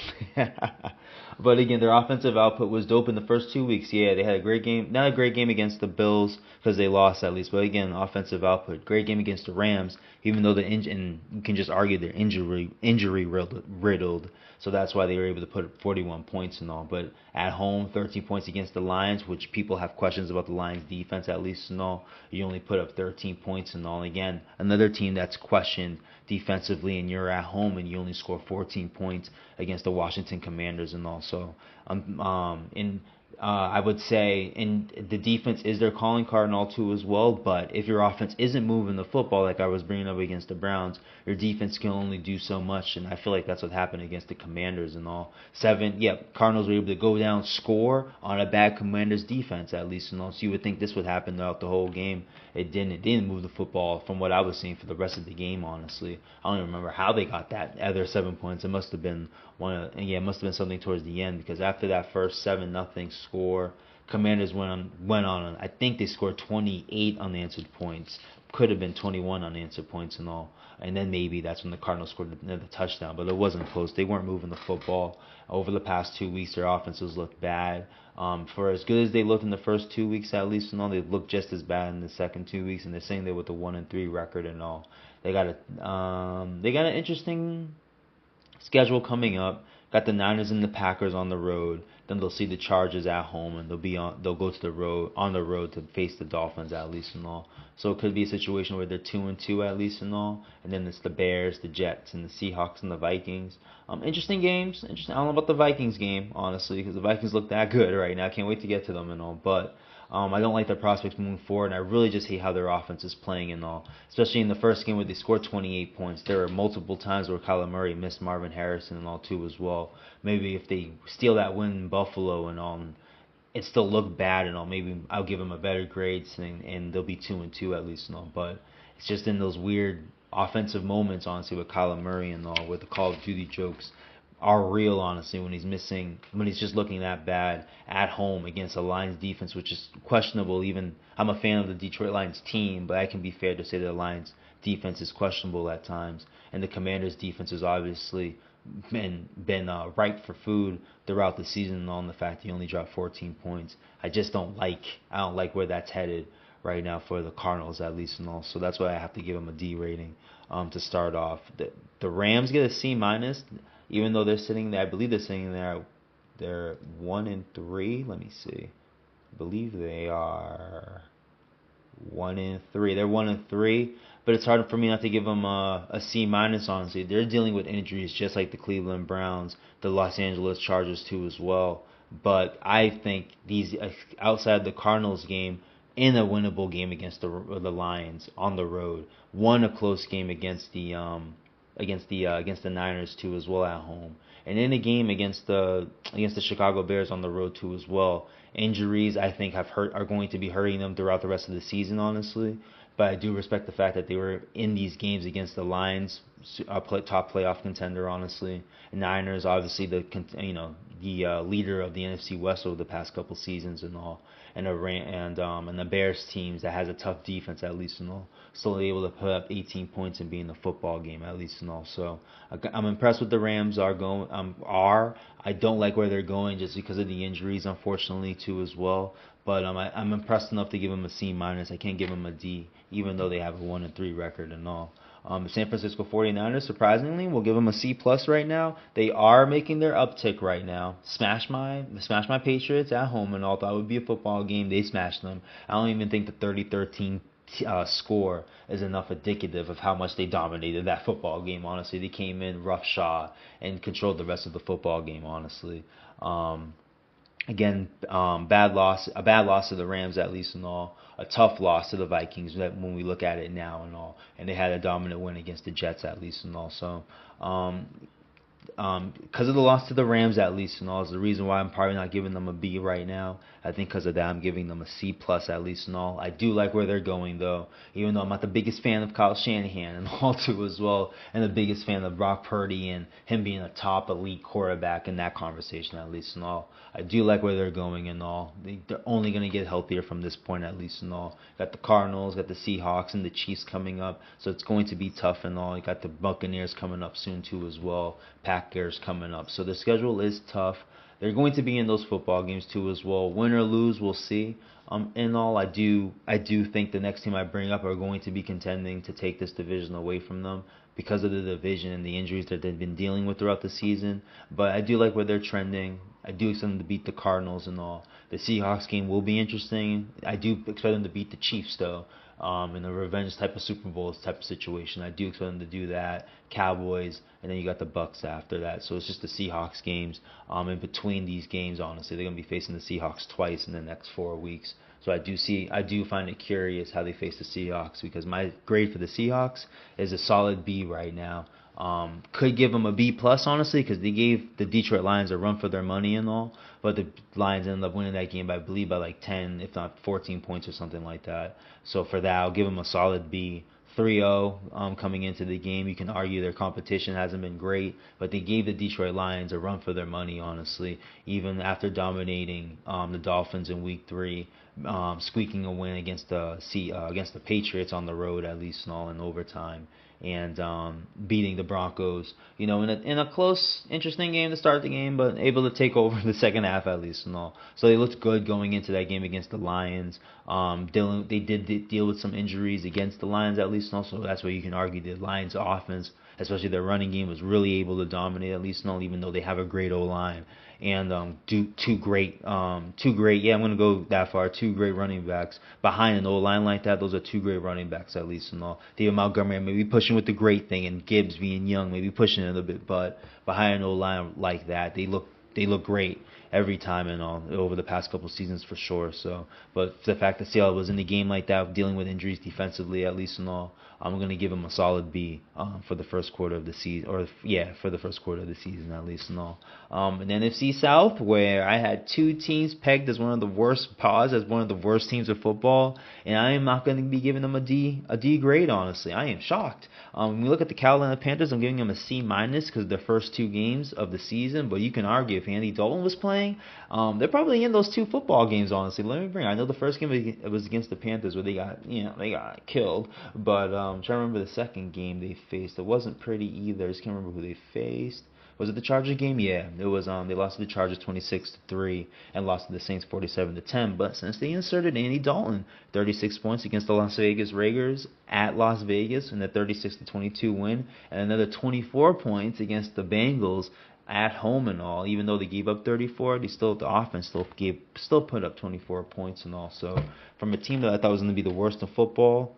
S1: But again, their offensive output was dope in the first 2 weeks. Yeah, they had a great game. Not a great game against the Bills because they lost at least. But again, offensive output. Great game against the Rams, even though and you can just argue they're injury riddled. So that's why they were able to put 41 points and all. But at home, 13 points against the Lions, which people have questions about the Lions defense at least and all. You only put up 13 points and all. Again, another team that's questioned defensively, and you're at home and you only score 14 points against the Washington Commanders and all. So I would say, and the defense is their calling card and all too as well. But if your offense isn't moving the football, like I was bringing up against the Browns, your defense can only do so much. And I feel like that's what happened against the Commanders and all. Cardinals were able to go down, score on a bad Commanders defense at least and all. So you would think this would happen throughout the whole game. It didn't. It didn't move the football from what I was seeing for the rest of the game. Honestly, I don't even remember how they got that other 7 points. It must have been it must have been something towards the end because after that first 7-0 score, Commanders went on. I think they scored 28 unanswered points. Could have been 21 unanswered points and all. And then maybe that's when the Cardinals scored the touchdown. But it wasn't close. They weren't moving the football. Over the past 2 weeks, their offenses looked bad. For as good as they looked in the first 2 weeks, at least and all, they looked just as bad in the second 2 weeks. And they're saying they're with a 1-3 record and all. They got an interesting schedule coming up. Got the Niners and the Packers on the road. Then they'll see the Chargers at home, and they'll go to the road to face the Dolphins at least and all. So it could be a situation where they're 2-2 at least and all, and then it's the Bears, the Jets, and the Seahawks and the Vikings. Interesting games. Interesting. I don't know about the Vikings game honestly, because the Vikings look that good right now. I can't wait to get to them and all, but. I don't like their prospects moving forward, and I really just hate how their offense is playing and all. Especially in the first game where they scored 28 points. There were multiple times where Kyler Murray missed Marvin Harrison and all too as well. Maybe if they steal that win in Buffalo and all, it still looked bad and all. Maybe I'll give them a better grade and they'll be 2-2 at least and all. But it's just in those weird offensive moments, honestly, with Kyler Murray and all, with the Call of Duty jokes are real, honestly, when he's just looking that bad at home against a Lions defense, which is questionable. Even I'm a fan of the Detroit Lions team, but I can be fair to say the Lions defense is questionable at times, and the Commanders defense has obviously been ripe for food throughout the season. On the fact he only dropped 14 points, I don't like where that's headed right now for the Cardinals at least and all. So that's why I have to give them a D rating to start off. The Rams get a C minus. Even though they're sitting there, I believe they're sitting there. They're 1-3. Let me see. I believe they are 1-3. They're 1-3, but it's hard for me not to give them a C minus. Honestly, they're dealing with injuries just like the Cleveland Browns, the Los Angeles Chargers too as well. But I think these outside the Cardinals game, in a winnable game against the Lions on the road, won a close game against the Niners too as well at home, and in a game against the Chicago Bears on the road too as well. Injuries I think are going to be hurting them throughout the rest of the season, honestly. But I do respect the fact that they were in these games against the Lions, top playoff contender, honestly. And Niners, obviously the leader of the NFC West over the past couple seasons and all, and the Bears teams that has a tough defense at least and all, still able to put up 18 points and be in the football game at least and all. So I'm impressed with the Rams I don't like where they're going just because of the injuries, unfortunately, too as well. But I'm impressed enough to give them a C minus. I can't give them a D, even though they have a 1-3 record and all. The San Francisco 49ers, surprisingly, will give them a C plus right now. They are making their uptick right now. Smash my Patriots at home and all. Thought it would be a football game. They smashed them. I don't even think the 30-13 score is enough indicative of how much they dominated that football game. Honestly, they came in roughshod and controlled the rest of the football game. Honestly. Again, a bad loss to the Rams at least and all. A tough loss to the Vikings when we look at it now and all. And they had a dominant win against the Jets at least and all. So because of the loss to the Rams, at least, and all, is the reason why I'm probably not giving them a B right now. I think because of that, I'm giving them a C plus at least, and all. I do like where they're going though, even though I'm not the biggest fan of Kyle Shanahan and all too as well, and the biggest fan of Brock Purdy and him being a top elite quarterback in that conversation at least, and all. I do like where they're going and all. They're only going to get healthier from this point at least, and all. Got the Cardinals, got the Seahawks, and the Chiefs coming up, so it's going to be tough and all. You got the Buccaneers coming up soon too as well. Packers coming up, so the schedule is tough. They're going to be in those football games too as well. Win or lose, we'll see. In all, I do think the next team I bring up are going to be contending to take this division away from them because of the division and the injuries that they've been dealing with throughout the season. But I do like where they're trending. I do expect them to beat the Cardinals and all. The Seahawks game will be interesting. I do expect them to beat the Chiefs though. In a revenge type of Super Bowl type of situation, I do expect them to do that. Cowboys, and then you got the Bucks after that. So it's just the Seahawks games. In between these games, honestly, they're gonna be facing the Seahawks twice in the next 4 weeks. So I do find it curious how they face the Seahawks because my grade for the Seahawks is a solid B right now. Could give them a B plus honestly because they gave the Detroit Lions a run for their money and all, but the Lions ended up winning that game by, I believe, by like 10, if not 14 points or something like that. So for that, I'll give them a solid B. 3-0 coming into the game. You can argue their competition hasn't been great, but they gave the Detroit Lions a run for their money, honestly, even after dominating the Dolphins in Week 3, squeaking a win against the Patriots on the road, at least and all in overtime, and beating the Broncos, in a close, interesting game to start the game, but able to take over the second half at least and all. So they looked good going into that game against the Lions. They did deal with some injuries against the Lions at least and all, so that's where you can argue the Lions offense, especially their running game, was really able to dominate at least and all, even though they have a great O-line. And two great, I'm going to go that far, 2 great running backs. Behind an O-line like that, those are 2 great running backs at least and all. David Montgomery maybe pushing with the great thing, and Gibbs being young, maybe pushing it a bit, but behind an O-line like that, they look great every time and all over the past couple seasons for sure. So, but the fact that Seattle was in the game like that, dealing with injuries defensively at least and all, I'm going to give them a solid B for the first quarter of the season, for the first quarter of the season at least and all. And NFC South, where I had 2 teams pegged as one of the worst teams of football, and I am not going to be giving them a D grade. Honestly, I am shocked. When we look at the Carolina Panthers, I'm giving them a C minus because of their first 2 games of the season. But you can argue if Andy Dalton was playing, they're probably in those 2 football games. Honestly, I know the first game was against the Panthers where they got killed, but I'm trying to remember the second game they faced. It wasn't pretty either. I just can't remember who they faced. Was it the Chargers game? Yeah, it was. They lost to the Chargers 26-3 and lost to the Saints 47-10. But since they inserted Andy Dalton, 36 points against the Las Vegas Raiders at Las Vegas in the 36-22 win, and another 24 points against the Bengals at home and all. Even though they gave up 34, the offense still put up 24 points and all. So from a team that I thought was going to be the worst in football,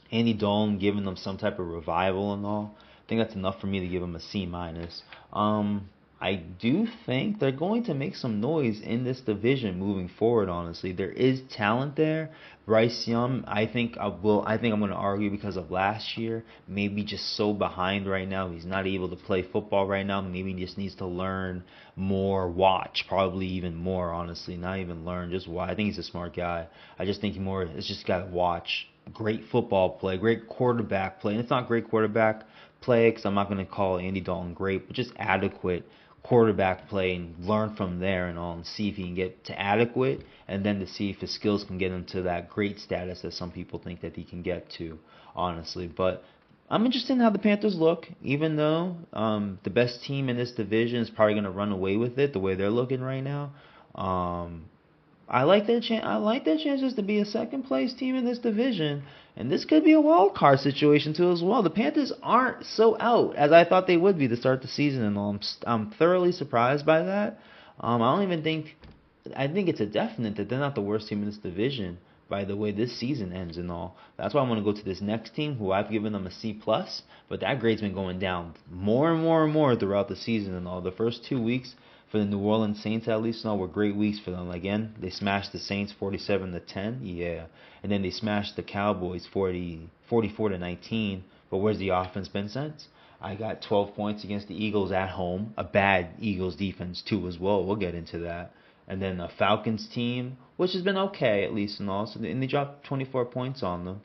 S1: Andy Dalton giving them some type of revival and all, I think that's enough for me to give them a C minus. I do think they're going to make some noise in this division moving forward. Honestly, there is talent there. Bryce Young, I think I'm going to argue because of last year. Maybe just so behind right now, he's not able to play football right now. Maybe he just needs to learn more, watch, probably even more. Honestly, not even learn, just watch. I think he's a smart guy. I just think it's just got to watch. Great football play, great quarterback play. And it's not great quarterback play because I'm not going to call Andy Dalton great, but just adequate quarterback play and learn from there and all and see if he can get to adequate and then to see if his skills can get him to that great status that some people think that he can get to, honestly. But I'm interested in how the Panthers look, even though the best team in this division is probably going to run away with it the way they're looking right now. I like their chances to be a second place team in this division, and this could be a wild card situation too as well. The Panthers aren't so out as I thought they would be to start the season, and I'm thoroughly surprised by that. I think it's a definite that they're not the worst team in this division by the way this season ends and all. That's why I'm going to go to this next team, who I've given them a C+, but that grade's been going down more and more and more throughout the season and all. The first 2 weeks for the New Orleans Saints, at least, were great weeks for them. Again, they smashed the Saints 47-10, and then they smashed the Cowboys 44-19. But where's the offense been since? I got 12 points against the Eagles at home, a bad Eagles defense too as well. We'll get into that. And then the Falcons team, which has been okay at least and all, and they dropped 24 points on them,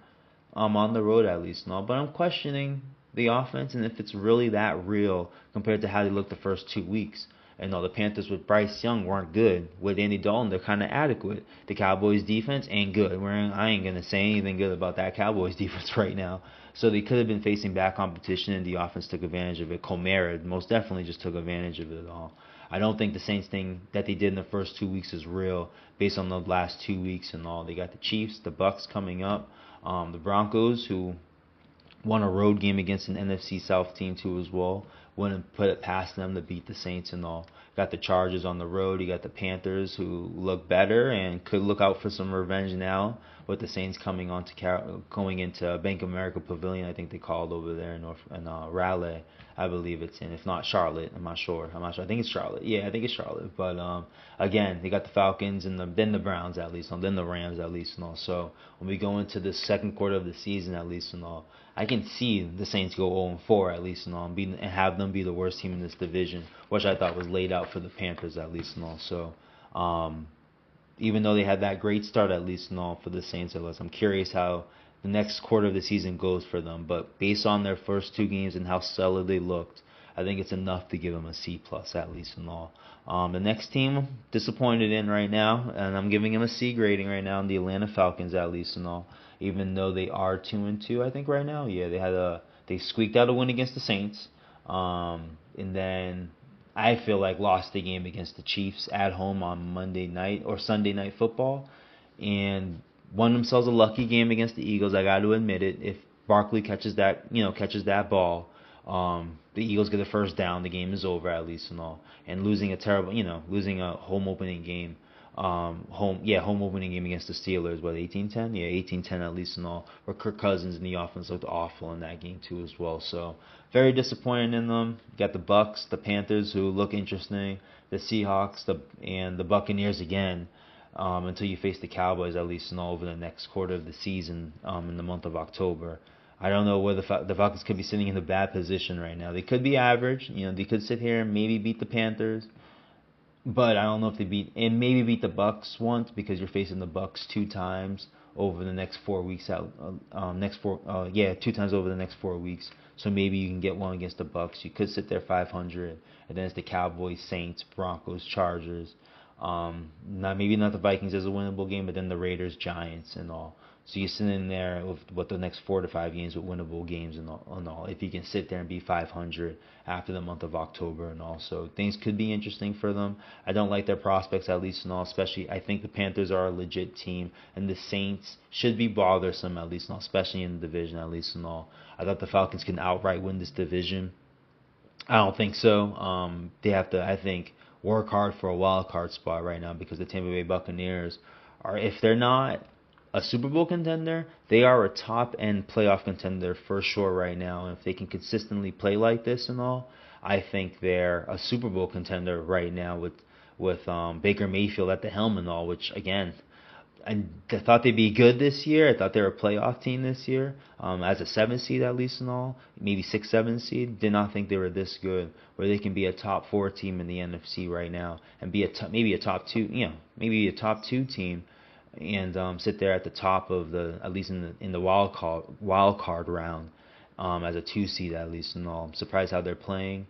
S1: on the road at least and all. But I'm questioning the offense and if it's really that real compared to how they looked the first 2 weeks. And all the Panthers with Bryce Young weren't good. With Andy Dalton, they're kind of adequate. The Cowboys defense ain't good. I ain't gonna say anything good about that Cowboys defense right now. So they could have been facing bad competition, and the offense took advantage of it. Comera most definitely just took advantage of it all. I don't think the Saints thing that they did in the first 2 weeks is real, based on the last 2 weeks and all. They got the Chiefs, the Bucks coming up, the Broncos, who won a road game against an NFC South team too as well. Wouldn't put it past them to beat the Saints and all. Got the Chargers on the road. You got the Panthers, who look better and could look out for some revenge now, with the Saints coming on to going into Bank of America Pavilion. I think they called over there in Raleigh, I believe it's in. If not Charlotte, I'm not sure. I think it's Charlotte. Yeah, I think it's Charlotte. But again, they got the Falcons and then the Browns at least, and then the Rams at least and all. So when we go into the second quarter of the season at least and all, I can see the Saints go 0-4 at least and all, and have them be the worst team in this division, which I thought was laid out for the Panthers at least and all. So even though they had that great start at least and all for the Saints, I'm curious how the next quarter of the season goes for them. But based on their first 2 games and how stellar they looked, I think it's enough to give them a C+ at least and all. The next team, disappointed in right now, and I'm giving them a C grading right now, in the Atlanta Falcons at least and all. Even though they are 2-2, I think right now. Yeah, they squeaked out a win against the Saints, and then I feel like lost the game against the Chiefs at home on Monday night or Sunday Night Football, and won themselves a lucky game against the Eagles. I got to admit it. If Barkley catches that ball, the Eagles get the first down, the game is over at least and all. And losing a home opening game. Home opening game against the Steelers, 18-10? Yeah, 18-10 at least and all. Where Kirk Cousins and the offense looked awful in that game too as well. So very disappointed in them. You got the Bucks, the Panthers, who look interesting, the Seahawks, and the Buccaneers again. Until you face the Cowboys at least and all over the next quarter of the season, in the month of October. I don't know where the Falcons could be sitting in a bad position right now. They could be average. They could sit here and maybe beat the Panthers. But I don't know if they maybe beat the Bucks once, because you're facing the Bucks 2 times over the next 4 weeks out. 2 times over the next 4 weeks. So maybe you can get one against the Bucks. You could sit there 500, and then it's the Cowboys, Saints, Broncos, Chargers. Maybe not the Vikings as a winnable game, but then the Raiders, Giants, and all. So you're sitting there with the next 4 to 5 games with winnable games and all. If you can sit there and be 500 after the month of October and all, so things could be interesting for them. I don't like their prospects at least and all. Especially, I think the Panthers are a legit team, and the Saints should be bothersome at least and all, especially in the division at least and all. I thought the Falcons can outright win this division. I don't think so. They have to, I think, work hard for a wild card spot right now, because the Tampa Bay Buccaneers are, if they're not a Super Bowl contender, they are a top end playoff contender for sure right now. And if they can consistently play like this and all, I think they're a Super Bowl contender right now with Baker Mayfield at the helm and all. Which again, I thought they'd be good this year. I thought they were a playoff team this year, as a 7 seed at least and all, maybe 6, 7 seed. Did not think they were this good, where they can be a top 4 team in the NFC right now and be maybe a top 2 team, and sit there at the top of at least in the wild card round, as a 2 seed at least and all. I'm surprised how they're playing.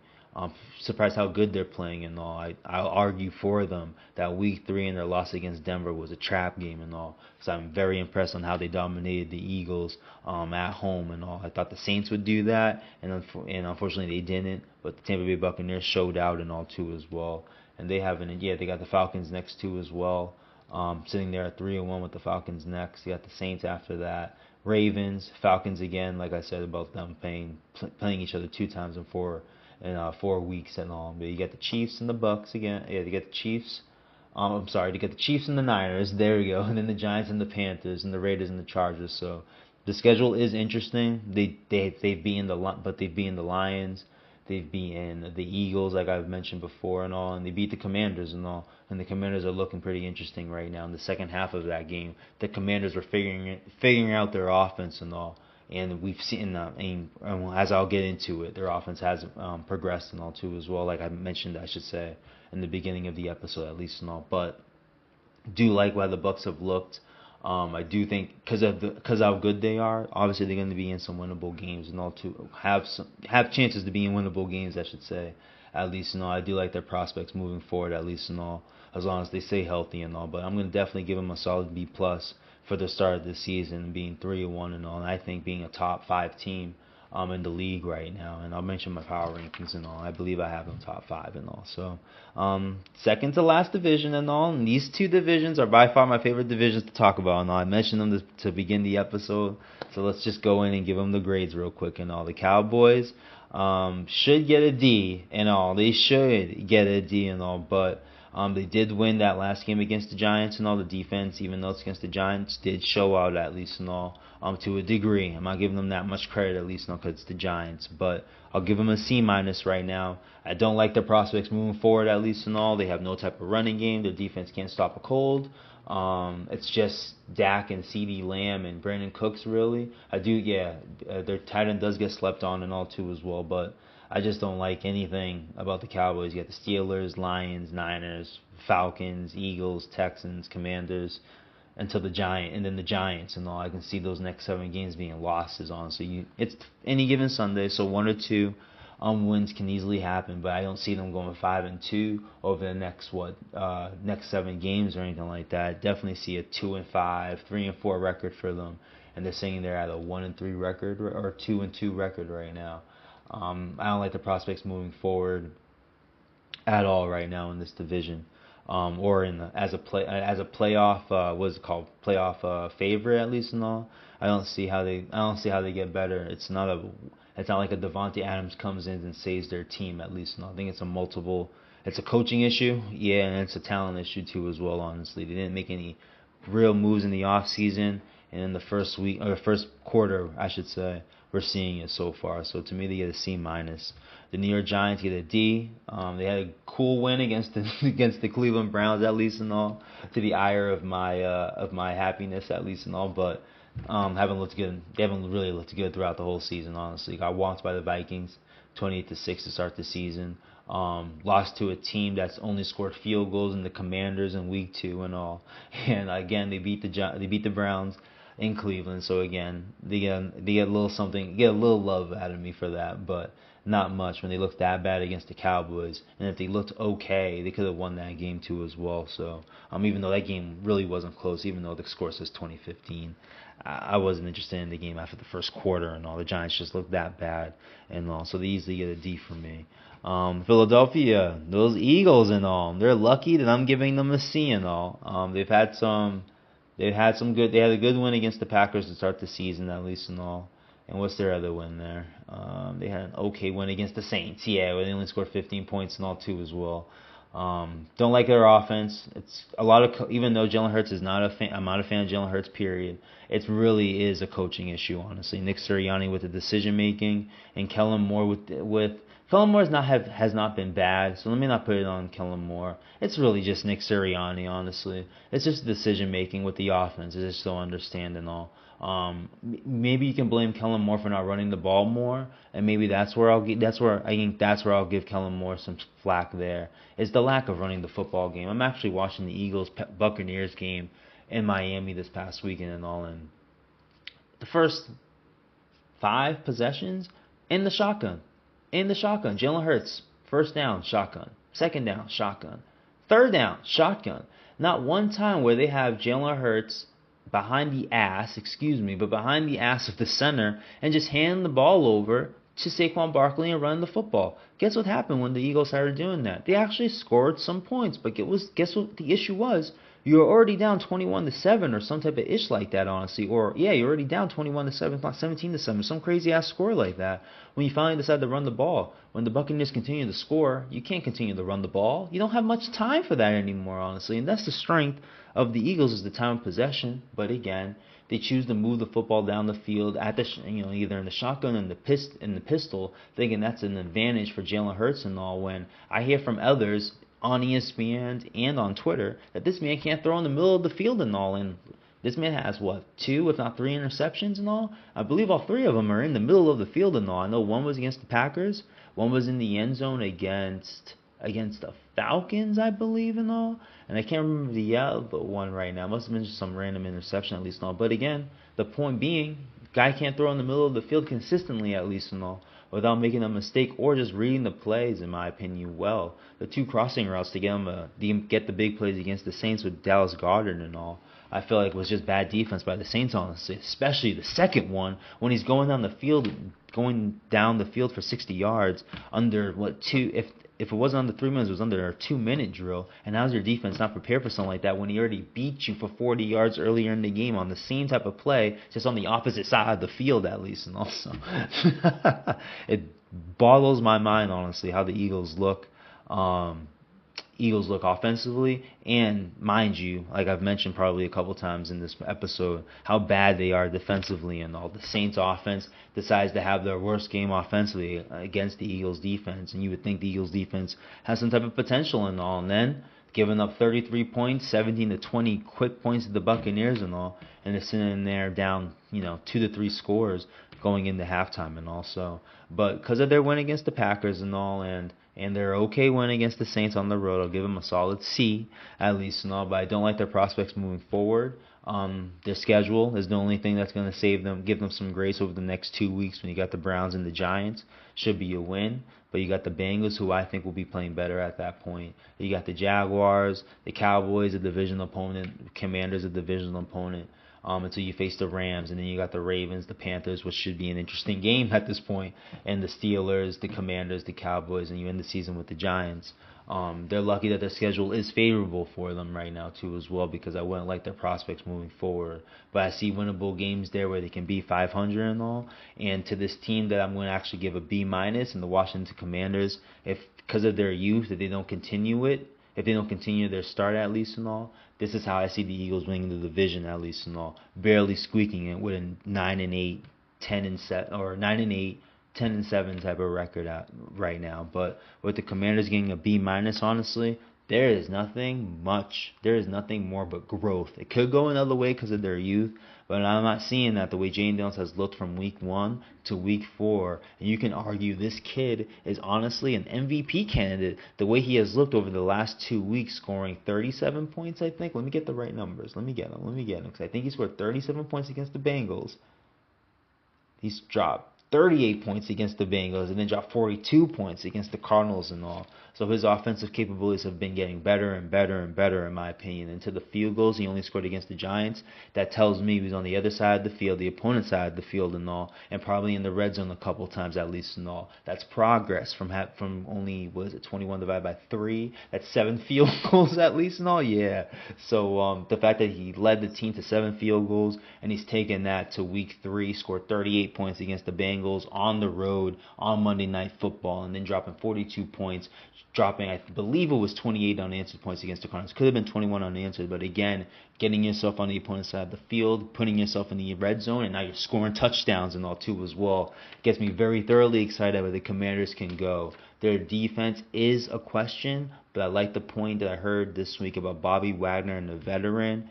S1: Surprised how good they're playing and all. I'll argue for them that week 3 in their loss against Denver was a trap game and all. So I'm very impressed on how they dominated the Eagles at home and all. I thought the Saints would do that, and unfortunately they didn't. But the Tampa Bay Buccaneers showed out and all too as well. And they got the Falcons next too as well. Sitting there at 3-1 with the Falcons next. You got the Saints after that. Ravens, Falcons again. Like I said about them playing each other 2 times in 4 weeks and all. But you get the Chiefs and the Bucks again. Yeah, you get the Chiefs. You get the Chiefs and the Niners. There we go. And then the Giants and the Panthers and the Raiders and the Chargers. So the schedule is interesting. They've beaten the Lions. They've beaten the Eagles, like I've mentioned before, and all, and they beat the Commanders and all. And the Commanders are looking pretty interesting right now. In the second half of that game, the Commanders were figuring out their offense and all. And we've seen, as I'll get into it, their offense has progressed and all too as well. Like I mentioned, I should say in the beginning of the episode, at least and all. But do like how the Bucks have looked. I do think because how good they are, obviously they're going to be in some winnable games and all to have chances to be in winnable games, I should say. At least I do like their prospects moving forward. At least as long as they stay healthy and all. But I'm going to definitely give them a solid B plus for the start of the season, being 3-1 and all. And I think being a top 5 team in the league right now. And I'll mention my power rankings and all. I believe I have them top 5 and all. So second to last division and all. And these 2 divisions are by far my favorite divisions to talk about and all. I mentioned them to begin the episode. So let's just go in and give them the grades real quick and all. The Cowboys should get a D and all. They should get a D and all. But they did win that last game against the Giants and all. The defense, even though it's against the Giants, did show out at least and all. To a degree. I'm not giving them that much credit, at least not because it's the Giants. But I'll give them a C minus right now. I don't like their prospects moving forward, at least and all. They have no type of running game. Their defense can't stop a cold. It's just Dak and CeeDee Lamb and Brandon Cooks, really. Their tight end does get slept on and all too as well. But I just don't like anything about the Cowboys. You got the Steelers, Lions, Niners, Falcons, Eagles, Texans, Commanders, until the Giants and all. I can see those next 7 games being losses, honestly. It's any given Sunday, so 1 or 2 wins can easily happen, but I don't see them going 5-2 over the next 7 games or anything like that. I definitely see a 2-5, 3-4 record for them, and they're saying they're at a 1-3 record or 2-2 record right now. I don't like the prospects moving forward at all right now in this division. Or as a playoff what's it called, playoff favorite, at least and all. I don't see how they get better. It's not like a Devontae Adams comes in and saves their team, at least and all. I think it's a coaching issue, and it's a talent issue too as well, honestly. They didn't make any real moves in the off season, and in the first quarter, I should say, we're seeing it so far. So to me, they get a C minus. The New York Giants get a D. They had a cool win against the Cleveland Browns, at least and all, to the ire of my happiness, at least and all. But haven't looked good. They haven't really looked good throughout the whole season, honestly. Got walked by the Vikings, 28-6 to start the season. Lost to a team that's only scored field goals in the Commanders in week 2 and all. And again, they beat the Browns in Cleveland. So again, they get a little something, get a little love out of me for that, but not much when they looked that bad against the Cowboys. And if they looked okay, they could have won that game too as well. So even though that game really wasn't close, even though the score says 20-15, I wasn't interested in the game after the first quarter and all. The Giants just looked that bad and all. So they easily get a D for me. Philadelphia, those Eagles and all, they're lucky that I'm giving them a C and all. They had a good win against the Packers to start the season, at least and all. And what's their other win there? They had an okay win against the Saints, where they only scored 15 points and all too as well. Don't like their offense. It's a lot of even though Jalen Hurts is not a fan, I'm not a fan of Jalen Hurts. Period. It really is a coaching issue, honestly. Nick Sirianni with the decision making, and Kellen Moore with Kellen Moore has not been bad. So let me not put it on Kellen Moore. It's really just Nick Sirianni, honestly. It's just decision making with the offense. I just don't understand and all. Maybe you can blame Kellen Moore for not running the ball more, and maybe that's where I'll give Kellen Moore some flack. There is the lack of running the football game. I'm actually watching the Eagles Buccaneers game in Miami this past weekend and all, and the first 5 possessions in the shotgun, Jalen Hurts, first down, shotgun, second down, shotgun, third down, shotgun. Not one time where they have Jalen Hurts behind the ass of the center and just hand the ball over to Saquon Barkley and run the football. Guess what happened when the Eagles started doing that? They actually scored some points, but guess what the issue was? You were already down 21-7 or some type of ish like that, honestly. Or you're already down 21-7, not 17-7, some crazy ass score like that. When you finally decide to run the ball, when the Buccaneers continue to score, you can't continue to run the ball. You don't have much time for that anymore, honestly. And that's the strength of the Eagles, is the time of possession. But again, they choose to move the football down the field at the either in the shotgun and the pistol, thinking that's an advantage for Jalen Hurts and all. When I hear from others on ESPN and on Twitter that this man can't throw in the middle of the field and all. And This man has what, 2 if not 3 interceptions and all. I believe all 3 of them are in the middle of the field and all. I know one was against the Packers, one was in the end zone against the Falcons, I believe, and all. And I can't remember the other one right now. It must have been just some random interception at least and all. But again, the point being, guy can't throw in the middle of the field consistently at least and all, without making a mistake or just reading the plays, in my opinion, well. The 2 crossing routes to get the big plays against the Saints with Dallas Goedert and all, I feel like was just bad defense by the Saints, honestly. Especially the second one when he's going down the field for 60 yards under what 2 if it wasn't under 3 minutes, it was under a 2-minute drill. And how's your defense not prepared for something like that when he already beat you for 40 yards earlier in the game on the same type of play, just on the opposite side of the field at least? And also, it boggles my mind, honestly, how the Eagles look. Eagles look offensively, and mind you, like I've mentioned probably a couple times in this episode, how bad they are defensively and all. The Saints offense decides to have their worst game offensively against the Eagles defense, and you would think the Eagles defense has some type of potential and all, and then giving up 33 points, 17 to 20 quick points to the Buccaneers and all, and they're sitting there down, 2 to 3 scores going into halftime and all. So, but because of their win against the Packers and all, and their okay win against the Saints on the road, I'll give them a solid C at least and all. But I don't like their prospects moving forward. Their schedule is the only thing that's going to save them, give them some grace over the next 2 weeks when you got the Browns and the Giants. Should be a win. But you got the Bengals, who I think will be playing better at that point. You got the Jaguars, the Cowboys, a divisional opponent, Commanders, a divisional opponent, until you face the Rams. And then you got the Ravens, the Panthers, which should be an interesting game at this point, and the Steelers, the Commanders, the Cowboys, and you end the season with the Giants. They're lucky that their schedule is favorable for them right now too as well, because I wouldn't like their prospects moving forward. But I see winnable games there where they can be 500 and all. And to this team that I'm going to actually give a B minus, and the Washington Commanders, if because of their youth, if they don't continue their start at least and all, this is how I see the Eagles winning the division at least and all, barely squeaking it with a 9-8, 10-7, or 9-8. 10-7 type of record right now. But with the Commanders getting a B minus, honestly, there is nothing more but growth. It could go another way because of their youth, but I'm not seeing that the way Jane Daniels has looked from week 1 to week 4. And you can argue this kid is honestly an MVP candidate. The way he has looked over the last 2 weeks, scoring 37 points, I think. Let me get the right numbers. Let me get them. Because I think he scored 37 points against the Bengals. He's dropped 38 points against the Bengals, and then dropped 42 points against the Cardinals and all. So his offensive capabilities have been getting better and better and better, in my opinion. And to the field goals he only scored against the Giants, that tells me he was on the other side of the field, the opponent's side of the field and all, and probably in the red zone a couple times at least and all. That's progress from only, 21 divided by 3? That's 7 field goals at least and all? Yeah. So the fact that he led the team to 7 field goals, and he's taken that to week 3, scored 38 points against the Bengals on the road on Monday Night Football, and then dropping 42 points, dropping, I believe it was 28 unanswered points against the Cardinals. Could have been 21 unanswered, but again, getting yourself on the opponent's side of the field, putting yourself in the red zone, and now you're scoring touchdowns and all too as well. Gets me very thoroughly excited where the Commanders can go. Their defense is a question, but I like the point that I heard this week about Bobby Wagner and the veteran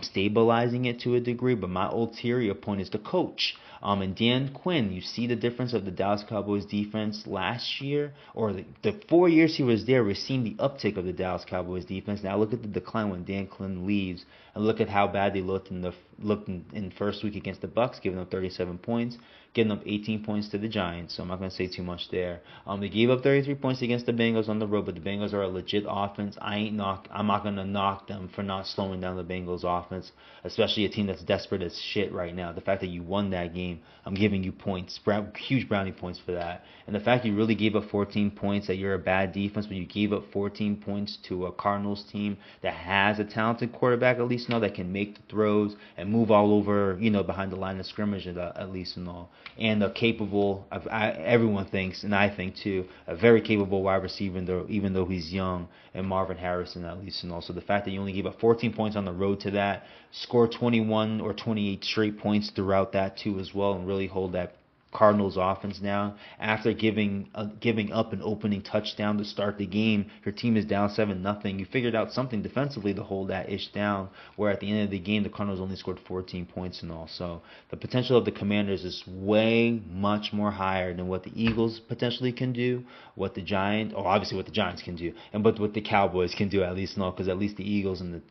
S1: stabilizing it to a degree, but my ulterior point is the coach. And Dan Quinn, you see the difference of the Dallas Cowboys defense last year, or the 4 years he was there, we're seeing the uptick of the Dallas Cowboys defense. Now look at the decline when Dan Quinn leaves, and look at how bad they looked in first week against the Bucks, giving up 37 points, getting up 18 points to the Giants. So I'm not going to say too much there. They gave up 33 points against the Bengals on the road, but the Bengals are a legit offense. I'm not going to knock them for not slowing down the Bengals offense, especially a team that's desperate as shit right now. The fact that you won that game, I'm giving you points, huge brownie points for that. And the fact you really gave up 14 points, that you're a bad defense, but you gave up 14 points to a Cardinals team that has a talented quarterback at least now, that can make the throws and move all over, behind the line of scrimmage at least and all. And a capable, everyone thinks, and I think too, a very capable wide receiver, even though he's young, and Marvin Harrison at least and all. So the fact that you only gave up 14 points on the road to that, score 21 or 28 straight points throughout that too as well, and really hold that Cardinals offense now. After giving up an opening touchdown to start the game, your team is down 7-0. You figured out something defensively to hold that ish down, where at the end of the game the Cardinals only scored 14 points and all. So the potential of the Commanders is way much more higher than what the Eagles potentially can do, what the Giants, or obviously what the Giants can do, and but what the Cowboys can do at least, no, because at least the Eagles and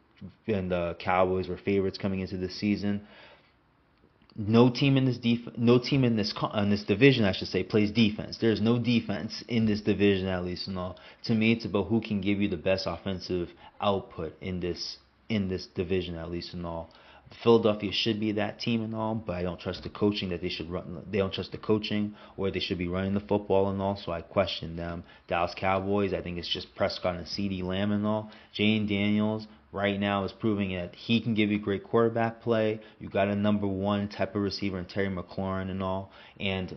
S1: the Cowboys were favorites coming into this season. No team in this division, I should say, plays defense. There's no defense in this division, at least and all. To me, it's about who can give you the best offensive output in this division, at least and all. Philadelphia should be that team and all, but I don't trust the coaching that they should run. They don't trust the coaching, or they should be running the football and all. So I question them. Dallas Cowboys, I think it's just Prescott and CeeDee Lamb and all. Jane Daniels right now is proving that he can give you great quarterback play. You got a number one type of receiver in Terry McLaurin and all, and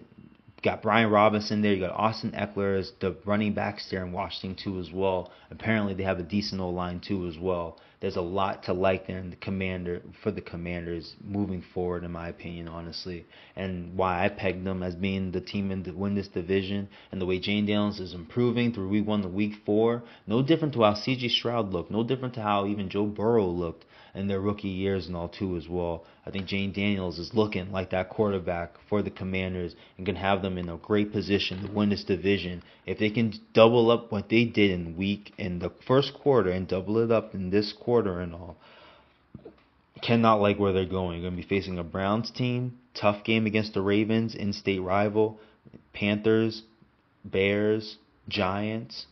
S1: got Brian Robinson there. You got Austin Eckler as the running backs there in Washington too as well. Apparently they have a decent O-line too as well. There's a lot to like there in the Commanders moving forward, in my opinion, honestly. And why I pegged them as being the team to win this division, and the way Jane Daniels is improving through week 1 to week 4, no different to how C.J. Stroud looked, no different to how even Joe Burrow looked in their rookie years and all too as well. I think Jane Daniels is looking like that quarterback for the Commanders and can have them in a great position to win this division. If they can double up what they did in the first quarter and double it up in this quarter and all, cannot like where they're going. You're going to be facing a Browns team, tough game against the Ravens, in-state rival, Panthers, Bears, Giants,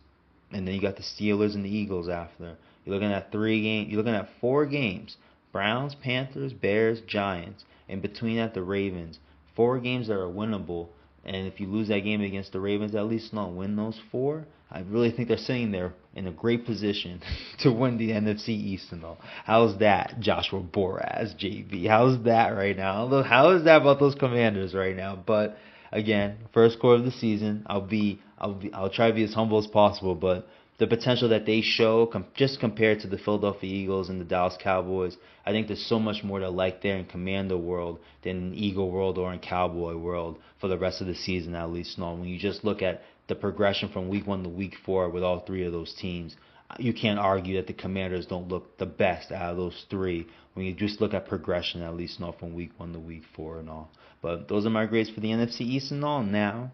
S1: and then you got the Steelers and the Eagles after. You're looking at 4 games. Browns, Panthers, Bears, Giants. In between that, the Ravens. 4 games that are winnable. And if you lose that game against the Ravens, at least not win those 4, I really think they're sitting there in a great position to win the NFC East and all. How's that, Joshua Boraz, JB? How's that right now? How is that about those Commanders right now? But again, first quarter of the season, I'll try to be as humble as possible, but the potential that they show, just compared to the Philadelphia Eagles and the Dallas Cowboys, I think there's so much more to like there in Commando world than in Eagle world or in Cowboy world for the rest of the season, at least. No, when you just look at the progression from week 1 to week 4 with all 3 of those teams, you can't argue that the Commanders don't look the best out of those 3 when you just look at progression, at least, not from week 1 to week 4 and all. But those are my grades for the NFC East and all. Now,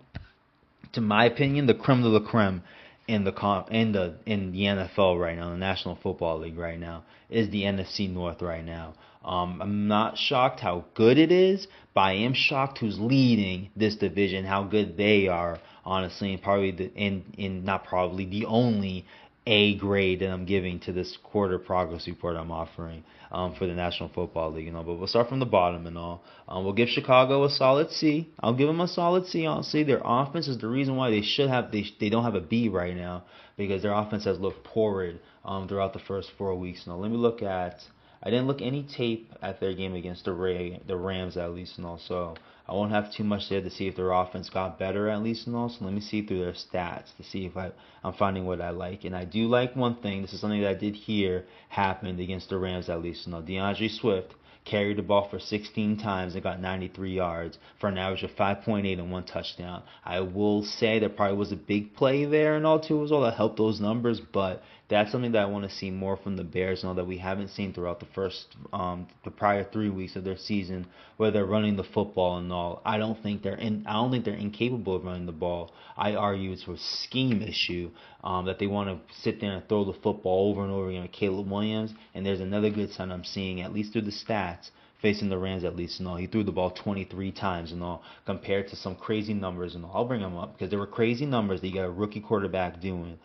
S1: to my opinion, the creme de la creme in the NFL right now, the National Football League right now, is the NFC North right now. I'm not shocked how good it is, but I am shocked who's leading this division, how good they are, honestly, and probably the only A grade that I'm giving to this quarter progress report I'm offering for the National Football League and all. But we'll start from the bottom and all. We'll give Chicago a solid C. I'll give them a solid C, honestly. Their offense is the reason why they don't have a B right now, because their offense has looked torrid throughout the first 4 weeks. Now let me look at. I didn't look any tape at their game against the Rams, at least, and also I won't have too much there to see if their offense got better, at least, and also let me see through their stats to see if I'm finding what I like. And I do like one thing. This is something that I did hear happened against the Rams, at least. Now, DeAndre Swift carried the ball for 16 times and got 93 yards for an average of 5.8 and 1 touchdown. I will say there probably was a big play there and all too as well that helped those numbers, but that's something that I want to see more from the Bears and all that we haven't seen throughout the prior 3 weeks of their season, where they're running the football and all. I don't think they're incapable of running the ball. I argue it's a scheme issue that they want to sit there and throw the football over and over again with Caleb Williams. And there's another good sign I'm seeing, at least through the stats, facing the Rams at least and all. He threw the ball 23 times and all, compared to some crazy numbers and all. I'll bring them up because there were crazy numbers that you got a rookie quarterback doing.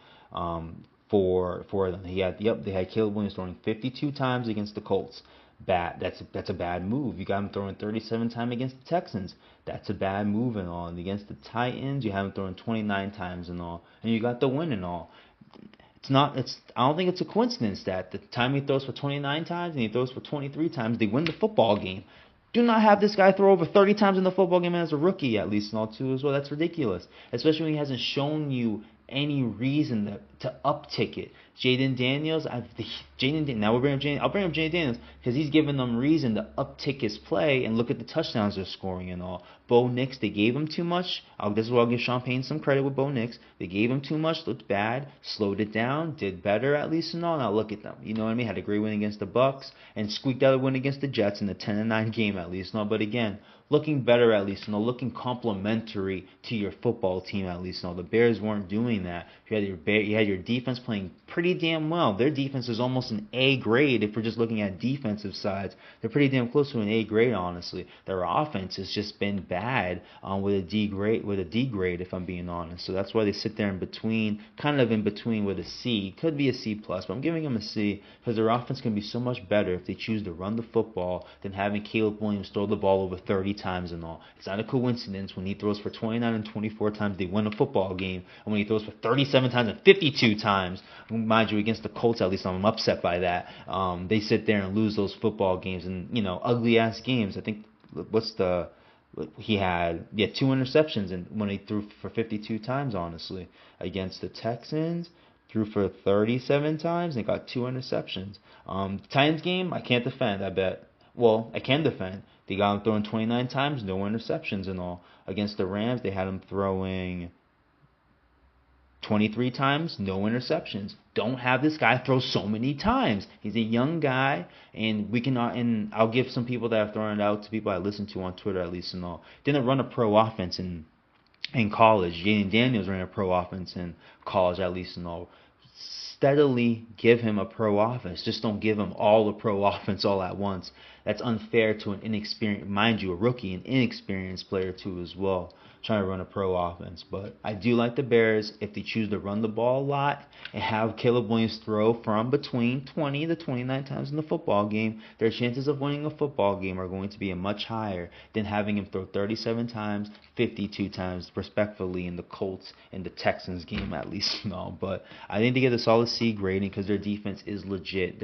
S1: For them, they had Caleb Williams throwing 52 times against the Colts. That's a bad move. You got him throwing 37 times against the Texans. That's a bad move and all. And against the Titans, you have him throwing 29 times and all, and you got the win and all. I don't think it's a coincidence that the time he throws for 29 times and he throws for 23 times, they win the football game. Do not have this guy throw over 30 times in the football game as a rookie, at least, and all too as well. That's ridiculous, especially when he hasn't shown you any reason to uptick it. Jaden Daniels, now we'll bring up Jaden. I'll bring up Jaden Daniels because he's giving them reason to uptick his play and look at the touchdowns they're scoring and all. Bo Nix, they gave him too much. This is where I'll give Sean Payne some credit with Bo Nix. They gave him too much, looked bad, slowed it down, did better at least and all. Now look at them. You know what I mean? Had a great win against the Bucks and squeaked out a win against the Jets in the 10-9 game at least. No, but again, looking better at least, looking complementary to your football team at least. The Bears weren't doing that. You had your defense playing pretty damn well. Their defense is almost an A grade if we're just looking at defensive sides. They're pretty damn close to an A grade, honestly. Their offense has just been bad with a D grade, if I'm being honest. So that's why they sit there in between, kind of in between with a C. Could be a C plus, but I'm giving them a C because their offense can be so much better if they choose to run the football than having Caleb Williams throw the ball over 30 times and all. It's not a coincidence when he throws for 29 and 24 times they win a football game, and when he throws for 37 times and 52 times, mind you, against the Colts at least I'm upset by that. They sit there and lose those football games and ugly ass games. I think he had 2 interceptions and when he threw for 52 times, honestly, against the Texans. Threw for 37 times and got 2 interceptions. Titans game, I can't defend, I bet. Well, I can defend. They got him throwing 29 times, no interceptions and all. Against the Rams, they had him throwing 23 times, no interceptions. Don't have this guy throw so many times. He's a young guy, and I'll give some people that have thrown it out to people I listen to on Twitter at least and all. Didn't run a pro offense in college. Jaden Daniels ran a pro offense in college at least and all. Steadily give him a pro offense. Just don't give him all the pro offense all at once. That's unfair to an inexperienced, mind you, a rookie, an inexperienced player too as well, trying to run a pro offense. But I do like the Bears if they choose to run the ball a lot and have Caleb Williams throw from between 20 to 29 times in the football game. Their chances of winning a football game are going to be much higher than having him throw 37 times, 52 times, respectfully, in the Colts and the Texans game at least. No, but I think they get a solid C grading because their defense is legit.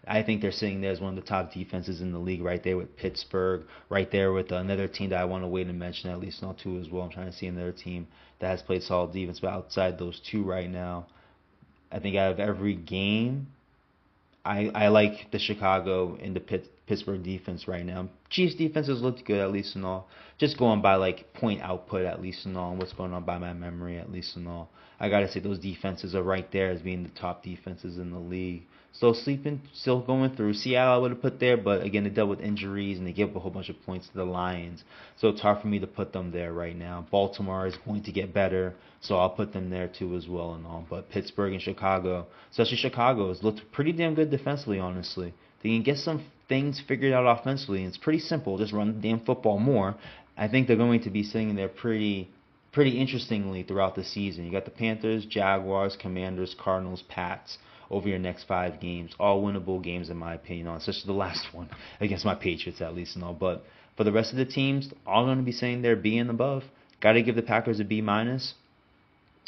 S1: I think they're sitting there as one of the top defenses in the league, right there with Pittsburgh, right there with another team that I want to wait and mention at least not two as well. I'm trying to see another team that has played solid defense, but outside those two right now, I think out of every game, I like the Chicago and the Pittsburgh defense right now. Chiefs defense has looked good at least and all. Just going by like point output at least and all, and what's going on by my memory at least and all. I gotta say those defenses are right there as being the top defenses in the league. Still going through. Seattle I would have put there, but again they dealt with injuries and they gave up a whole bunch of points to the Lions. So it's hard for me to put them there right now. Baltimore is going to get better, so I'll put them there too as well and all. But Pittsburgh and Chicago, especially Chicago, has looked pretty damn good defensively, honestly. They can get some things figured out offensively, and it's pretty simple. Just run the damn football more. I think they're going to be sitting there pretty interestingly throughout the season. You got the Panthers, Jaguars, Commanders, Cardinals, Pats over your next 5 games. All winnable games in my opinion, especially the last one against my Patriots at least and all. But for the rest of the teams, all going to be sitting there B and above. Got to give the Packers a B minus.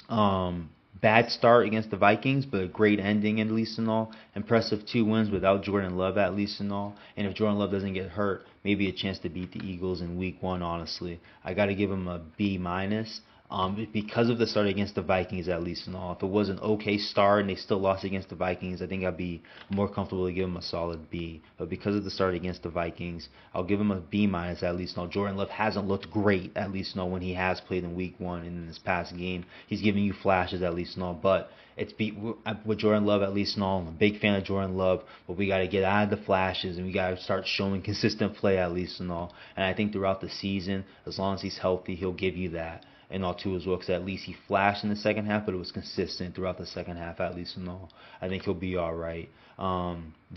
S1: Bad start against the Vikings, but a great ending at least and all. Impressive 2 wins without Jordan Love at least and all. And if Jordan Love doesn't get hurt, maybe a chance to beat the Eagles in week 1, honestly. I got to give him a B minus. Because of the start against the Vikings at least and all. If it was an okay start and they still lost against the Vikings, I think I'd be more comfortable to give them a solid B. But because of the start against the Vikings, I'll give them a B minus at least. Now Jordan Love hasn't looked great at least when he has played in week 1 and in this past game. He's giving you flashes at least but it's with Jordan Love at least I'm a big fan of Jordan Love, but we got to get out of the flashes and we got to start showing consistent play at least and all. And I think throughout the season, as long as he's healthy, he'll give you that. And all too as well, because at least he flashed in the second half, but it was consistent throughout the second half at least and all. I think he'll be all right.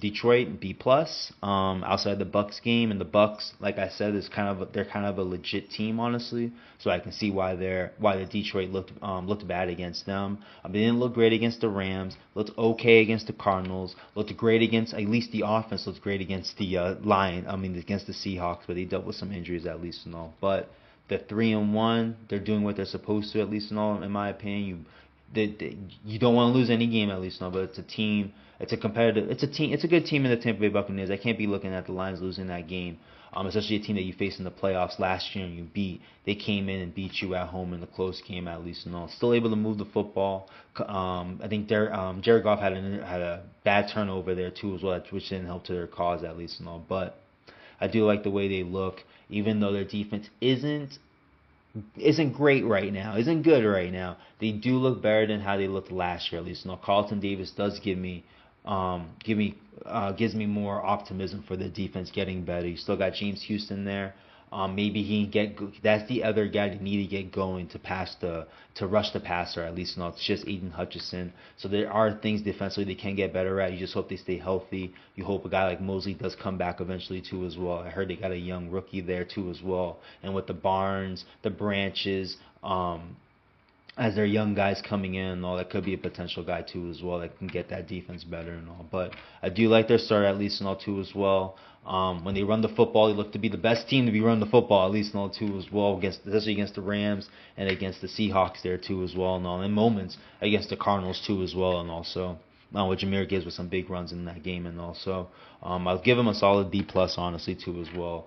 S1: Detroit B plus. Outside the Bucks game, and the Bucks, like I said, they're kind of a legit team honestly. So I can see why the Detroit looked bad against them. They didn't look great against the Rams. Looked okay against the Cardinals. Looked great against at least the offense. Looked great against the against the Seahawks, but they dealt with some injuries at least and all. But they're 3-1. They're doing what they're supposed to, at least in all. In my opinion, you don't want to lose any game at least, no. But it's a team. It's a competitive. It's a team. It's a good team in the Tampa Bay Buccaneers. I can't be looking at the Lions losing that game. Especially a team that you faced in the playoffs last year and you beat. They came in and beat you at home in a close game at least and all. Still able to move the football. I think Jared Goff had a bad turnover there too as well, which didn't help to their cause at least and all. But I do like the way they look, even though their defense isn't great right now, isn't good right now. They do look better than how they looked last year at least. No, Carlton Davis does gives me more optimism for the defense getting better. You still got James Houston there. Maybe he can get. That's the other guy that need to get going to rush the passer at least. No, it's just Aiden Hutchinson. So there are things defensively they can get better at. You just hope they stay healthy. You hope a guy like Mosley does come back eventually too as well. I heard they got a young rookie there too as well. And with the Barnes, the Branches, as their young guys coming in and all, that could be a potential guy too as well that can get that defense better and all. But I do like their start at least and all too as well. When they run the football, they look to be the best team to be running the football at least and all too as well, especially against the Rams and against the Seahawks there too as well and all. In moments against the Cardinals too as well and also. With Jahmyr Gibbs with some big runs in that game and also I'll give him a solid B plus honestly too as well.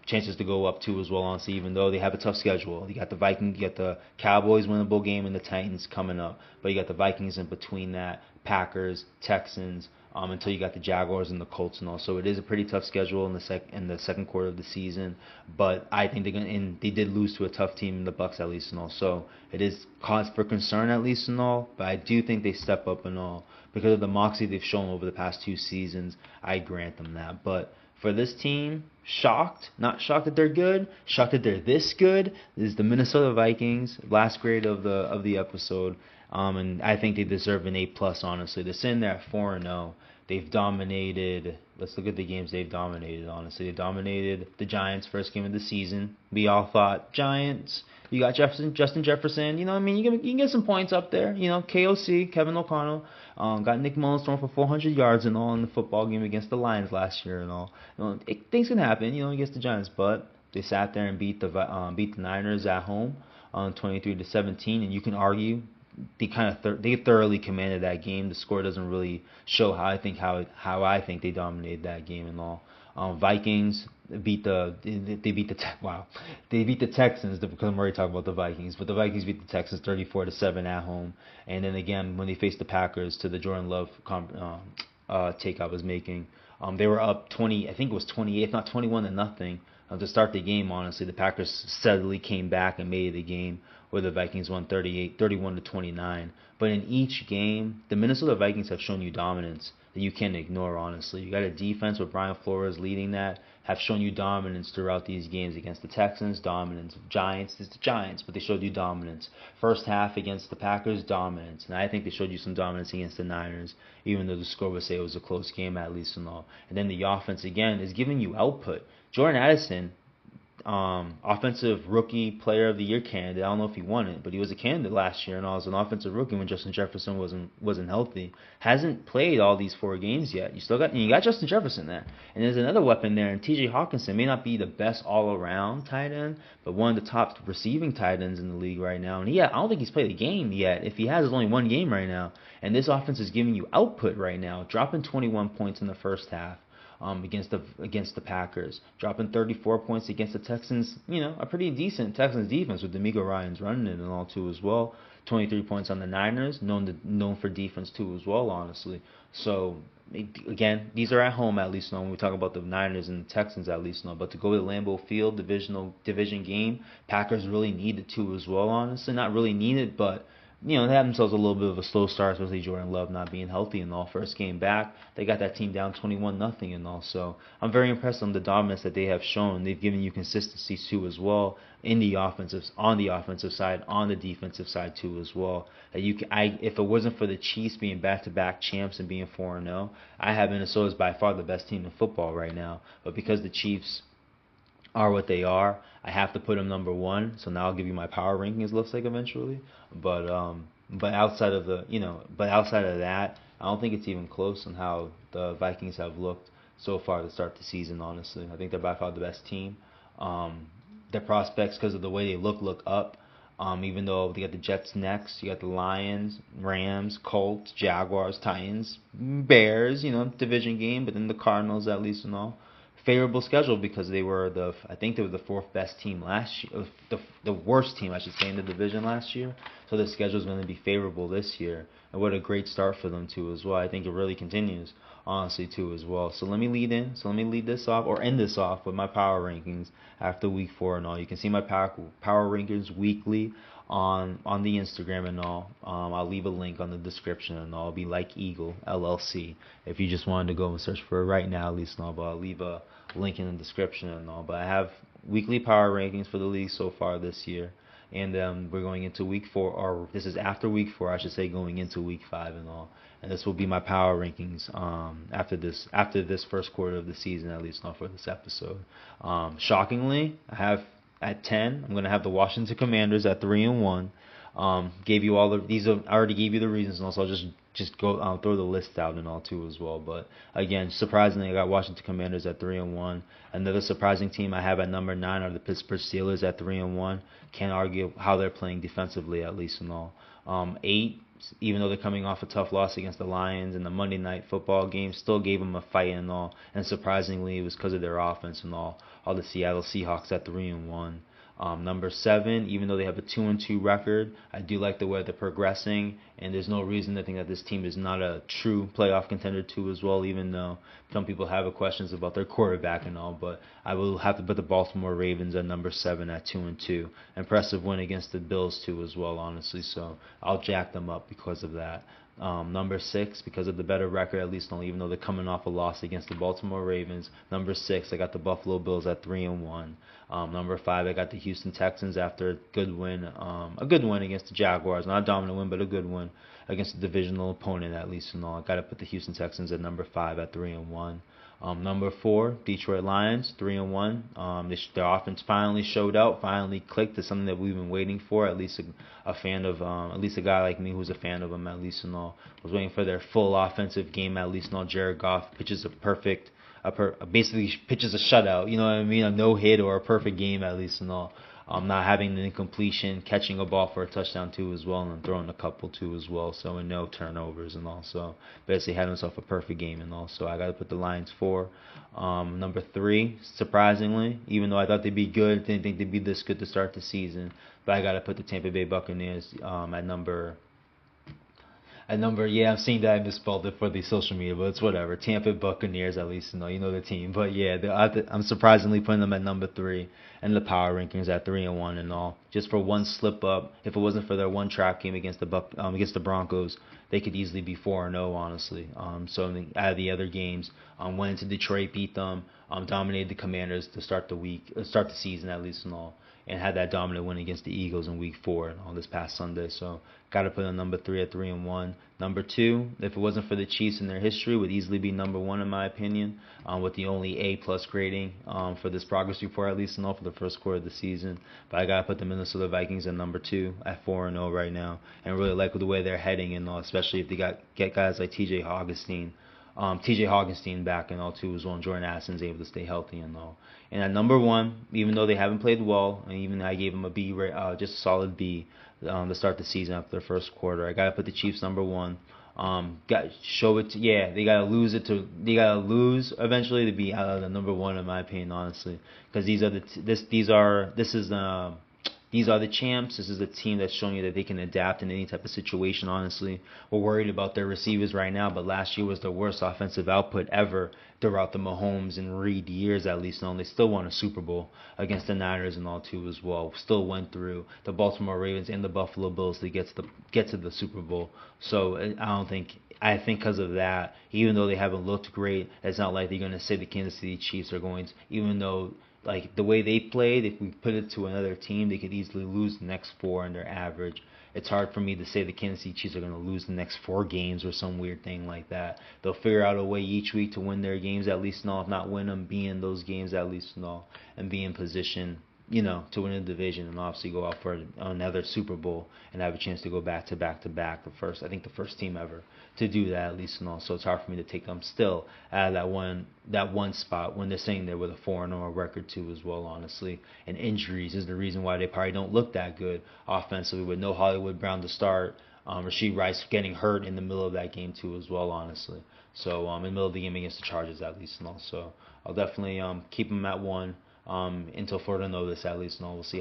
S1: Chances to go up too as well honestly, even though they have a tough schedule. You got the Vikings, you got the Cowboys winnable game and the Titans coming up, but you got the Vikings in between that, Packers, Texans, until you got the Jaguars and the Colts and all. So it is a pretty tough schedule in the second quarter of the season. But I think they did lose to a tough team in the Bucks at least and all. So it is cause for concern at least and all. But I do think they step up and all because of the moxie they've shown over the past 2 seasons. I grant them that. But for this team, shocked, not shocked that they're good, shocked that they're this good. This is the Minnesota Vikings, last grade of the episode. And I think they deserve an A plus. Honestly, they're sitting there at 4-0. They've dominated. Let's look at the games they've dominated. Honestly, they dominated the Giants first game of the season. We all thought Giants. You got Justin Jefferson. You know, what I mean, you can get some points up there. You know, KOC, Kevin O'Connell. Got Nick Mullins throwing for 400 yards and all in the football game against the Lions last year and all. You know, things can happen. You know, against the Giants, but they sat there and beat the Niners at home on 23-17, and you can argue they thoroughly commanded that game. The score doesn't really show how I think they dominated that game and all. Vikings beat the Texans because I'm already talking about the Vikings, but the Vikings beat the Texans 34-7 at home. And then again when they faced the Packers, to the Jordan Love take I was making, they were up 20, I think it was 28, not 21-0. To start the game, honestly, the Packers steadily came back and made the game where the Vikings won 31-29. But in each game, the Minnesota Vikings have shown you dominance that you can't ignore, honestly. You got a defense with Brian Flores leading that, have shown you dominance throughout these games. Against the Texans, dominance. Giants, it's the Giants, but they showed you dominance. First half against the Packers, dominance. And I think they showed you some dominance against the Niners, even though the score would say it was a close game at least and all. And then the offense, again, is giving you output. Jordan Addison, offensive rookie player of the year candidate. I don't know if he won it, but he was a candidate last year and all as an offensive rookie when Justin Jefferson wasn't healthy. Hasn't played all these 4 games yet. You got Justin Jefferson there, and there's another weapon there. And T.J. Hawkinson may not be the best all around tight end, but one of the top receiving tight ends in the league right now. And I don't think he's played a game yet. If he has, it's only 1 game right now. And this offense is giving you output right now, dropping 21 points in the first half. Against the Packers, dropping 34 points against the Texans. You know, a pretty decent Texans defense with D'Amico Ryans running it and all too as well. 23 points on the Niners, known for defense too as well, honestly. So again, these are at home at least. When we talk about the Niners and the Texans at least, but to go to Lambeau Field, division game, Packers really needed to as well. Honestly, not really needed, but they had themselves a little bit of a slow start, especially Jordan Love not being healthy and all. First game back, they got that team down 21-0 and all. So I'm very impressed on the dominance that they have shown. They've given you consistency too as well on the offensive side, on the defensive side too as well. If it wasn't for the Chiefs being back-to-back champs and being 4-0, I have Minnesota as by far the best team in football right now. But because the Chiefs are what they are, I have to put them number 1. So now I'll give you my power rankings. Looks like eventually, but outside of that, I don't think it's even close on how the Vikings have looked so far to start the season. Honestly, I think they're by far the best team. Their prospects, because of the way they look up. Even though they got the Jets next, you got the Lions, Rams, Colts, Jaguars, Titans, Bears. Division game, but then the Cardinals at least and all. Favorable schedule because I think they were the fourth best team last year, the worst team I should say in the division last year. So the schedule is going to be favorable this year, and what a great start for them too as well. I think it really continues honestly too as well. So let me lead this off or end this off with my power rankings after week 4 and all. You can see my power rankings weekly on the Instagram and all. I'll leave a link on the description and all. It'll be like Eagle LLC if you just wanted to go and search for it right now at least and all. But I'll leave a link in the description and all. But I have weekly power rankings for the league so far this year. And we're going into week 4, or this is after week 4, I should say, going into week 5 and all. And this will be my power rankings after this first quarter of the season, at least not for this episode. Shockingly, I have at 10. I'm going to have the Washington Commanders at 3-1. Gave you all these. I already gave you the reasons, and also I'll just go throw the list out and all too as well. But again, surprisingly, I got Washington Commanders at 3-1. Another surprising team I have at number 9 are the Pittsburgh Steelers at 3-1. Can't argue how they're playing defensively at least and all. 8, even though they're coming off a tough loss against the Lions in the Monday Night Football game, still gave them a fight and all. And surprisingly, it was because of their offense and all. All the Seattle Seahawks at 3-1. Number 7, even though they have a 2-2 record, I do like the way they're progressing, and there's no reason to think that this team is not a true playoff contender too as well, even though some people have questions about their quarterback and all. But I will have to put the Baltimore Ravens at number 7 at 2-2. Impressive win against the Bills too as well, honestly. So I'll jack them up because of that. Number 6, because of the better record, at least, even though they're coming off a loss against the Baltimore Ravens. Number 6, I got the Buffalo Bills at 3-1. Number 5, I got the Houston Texans after a good win against the Jaguars. Not a dominant win, but a good win against a divisional opponent, at least and all. I got to put the Houston Texans at number 5 at 3-1. Number 4, Detroit Lions, 3-1. Their offense finally showed out, finally clicked. It's something that we've been waiting for. At least a fan of, at least a guy like me who's a fan of them, at least and all, was waiting for their full offensive game, at least and all. Jared Goff pitches basically pitches a shutout. You know what I mean? A no hit or a perfect game, at least and all. Not having an incompletion, catching a ball for a touchdown too as well, and then throwing a couple too as well. So and no turnovers and all. So basically had himself a perfect game and all. So I got to put the Lions 4. Number 3, surprisingly, even though I thought they'd be good, didn't think they'd be this good to start the season, but I got to put the Tampa Bay Buccaneers at number. Yeah, I'm seeing that I misspelled it for the social media, but it's whatever. Tampa Buccaneers, at least, you know the team. But yeah, I'm surprisingly putting them at number 3, and the power rankings at 3-1 and all. Just for one slip up, if it wasn't for their one trap game against the Broncos, they could easily be 4-0, honestly. So out of the other games, went into Detroit, beat them, dominated the Commanders to start the season at least and all, and had that dominant win against the Eagles in Week 4 and all this past Sunday. So got to put on number 3 at 3-1. Number 2, if it wasn't for the Chiefs in their history, would easily be number 1 in my opinion, with the only A+ grading for this progress report at least and all for the first quarter of the season. But I got to put the Minnesota Vikings at number 2 at 4-0 right now, and really like the way they're heading and all, especially if they get guys like TJ Hawkinstein back and all too as well, and Jordan Addison's able to stay healthy and all. And at number 1, even though they haven't played well, and even I gave them a B, just a solid B to start the season after their first quarter, I gotta put the Chiefs number 1. They gotta lose eventually to be the number 1 in my opinion, honestly, because these are the champs. This is a team that's showing you that they can adapt in any type of situation, honestly. We're worried about their receivers right now, but last year was the worst offensive output ever throughout the Mahomes and Reed years, at least. And they still won a Super Bowl against the Niners and all, too, as well. Still went through the Baltimore Ravens and the Buffalo Bills to get to the Super Bowl. So I think because of that, even though they haven't looked great, it's not like they're going to say the Kansas City Chiefs are going to, even though like the way they played, if we put it to another team, they could easily lose the next 4 in their average. It's hard for me to say the Kansas City Chiefs are going to lose the next 4 games or some weird thing like that. They'll figure out a way each week to win their games, at least and all. If not win them, be in those games at least and all, and be in position to win the division and obviously go out for another Super Bowl and have a chance to go back to back to back. I think the first team ever to do that, at least and all. So it's hard for me to take them still out of that one spot when they're sitting there with a 4-0 record too as well, honestly. And injuries is the reason why they probably don't look that good offensively with no Hollywood Brown to start. Rasheed Rice getting hurt in the middle of that game too as well, honestly. So in the middle of the game against the Chargers at least and all. So I'll definitely keep them at 1 until further notice at least and all. We'll see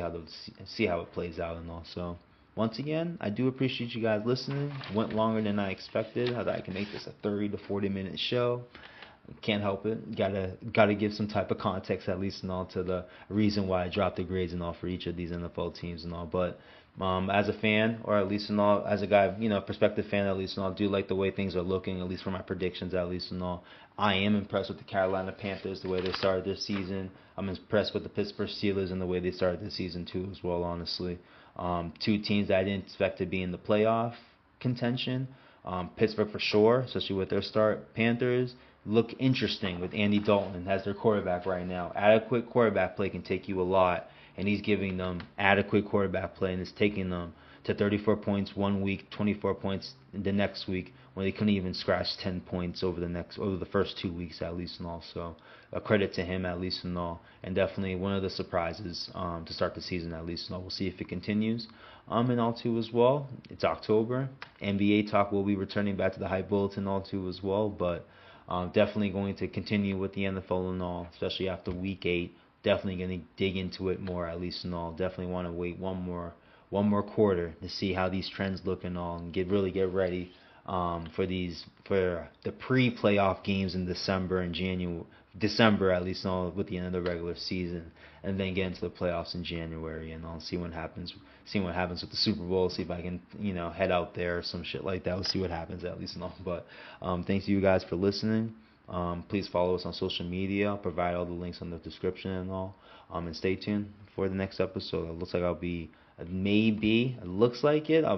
S1: how it plays out and all. So once again, I do appreciate you guys listening. Went longer than I expected. I thought I could make this a 30 to 40 minute show. Can't help it. Gotta give some type of context at least and all to the reason why I dropped the grades and all for each of these NFL teams and all. But as a fan, or at least and all, as a guy, prospective fan at least and all, I do like the way things are looking, at least for my predictions at least and all. I am impressed with the Carolina Panthers, the way they started this season. I'm impressed with the Pittsburgh Steelers and the way they started this season too as well, honestly. Two teams that I didn't expect to be in the playoff contention. Pittsburgh for sure, especially with their start. Panthers look interesting with Andy Dalton as their quarterback right now. Adequate quarterback play can take you a lot, and he's giving them adequate quarterback play, and it's taking them to 34 points one week, 24 points the next week, when they couldn't even scratch 10 points over the first 2 weeks at least and all. So a credit to him at least and all, and definitely one of the surprises to start the season at least and all. We'll see if it continues. And all too as well, it's October. NBA talk will be returning back to the HYPE Bulletin all too as well, but definitely going to continue with the NFL and all, especially after week 8. Definitely going to dig into it more at least and all. Definitely want to wait one more quarter to see how these trends look and all, and get ready for the pre-playoff games in December and December at least and all, with the end of the regular season, and then get into the playoffs in January and all. See what happens with the Super Bowl. See if I can head out there or some shit like that. We'll see what happens at least and all. But thanks to you guys for listening. Please follow us on social media. I'll provide all the links in the description and all. And stay tuned for the next episode. It looks like I'll be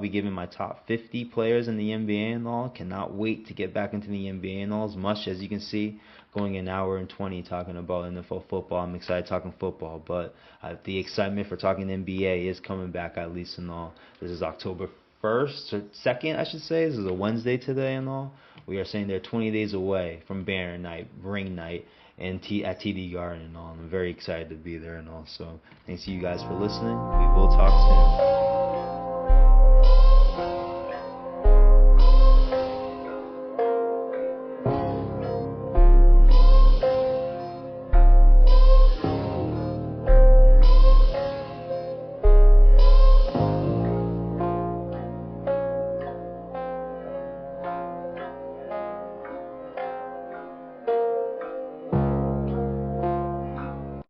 S1: giving my top 50 players in the NBA and all. Cannot wait to get back into the NBA and all. As much as you can see, going an hour and 20 talking about NFL football. I'm excited talking football, but the excitement for talking NBA is coming back at least and all. This is October 1st or 2nd, I should say. This is a Wednesday today and all. We are saying they're 20 days away from Banner Night, Ring Night, and at TD Garden and all. I'm very excited to be there and all. So thanks to you guys for listening. We will talk soon.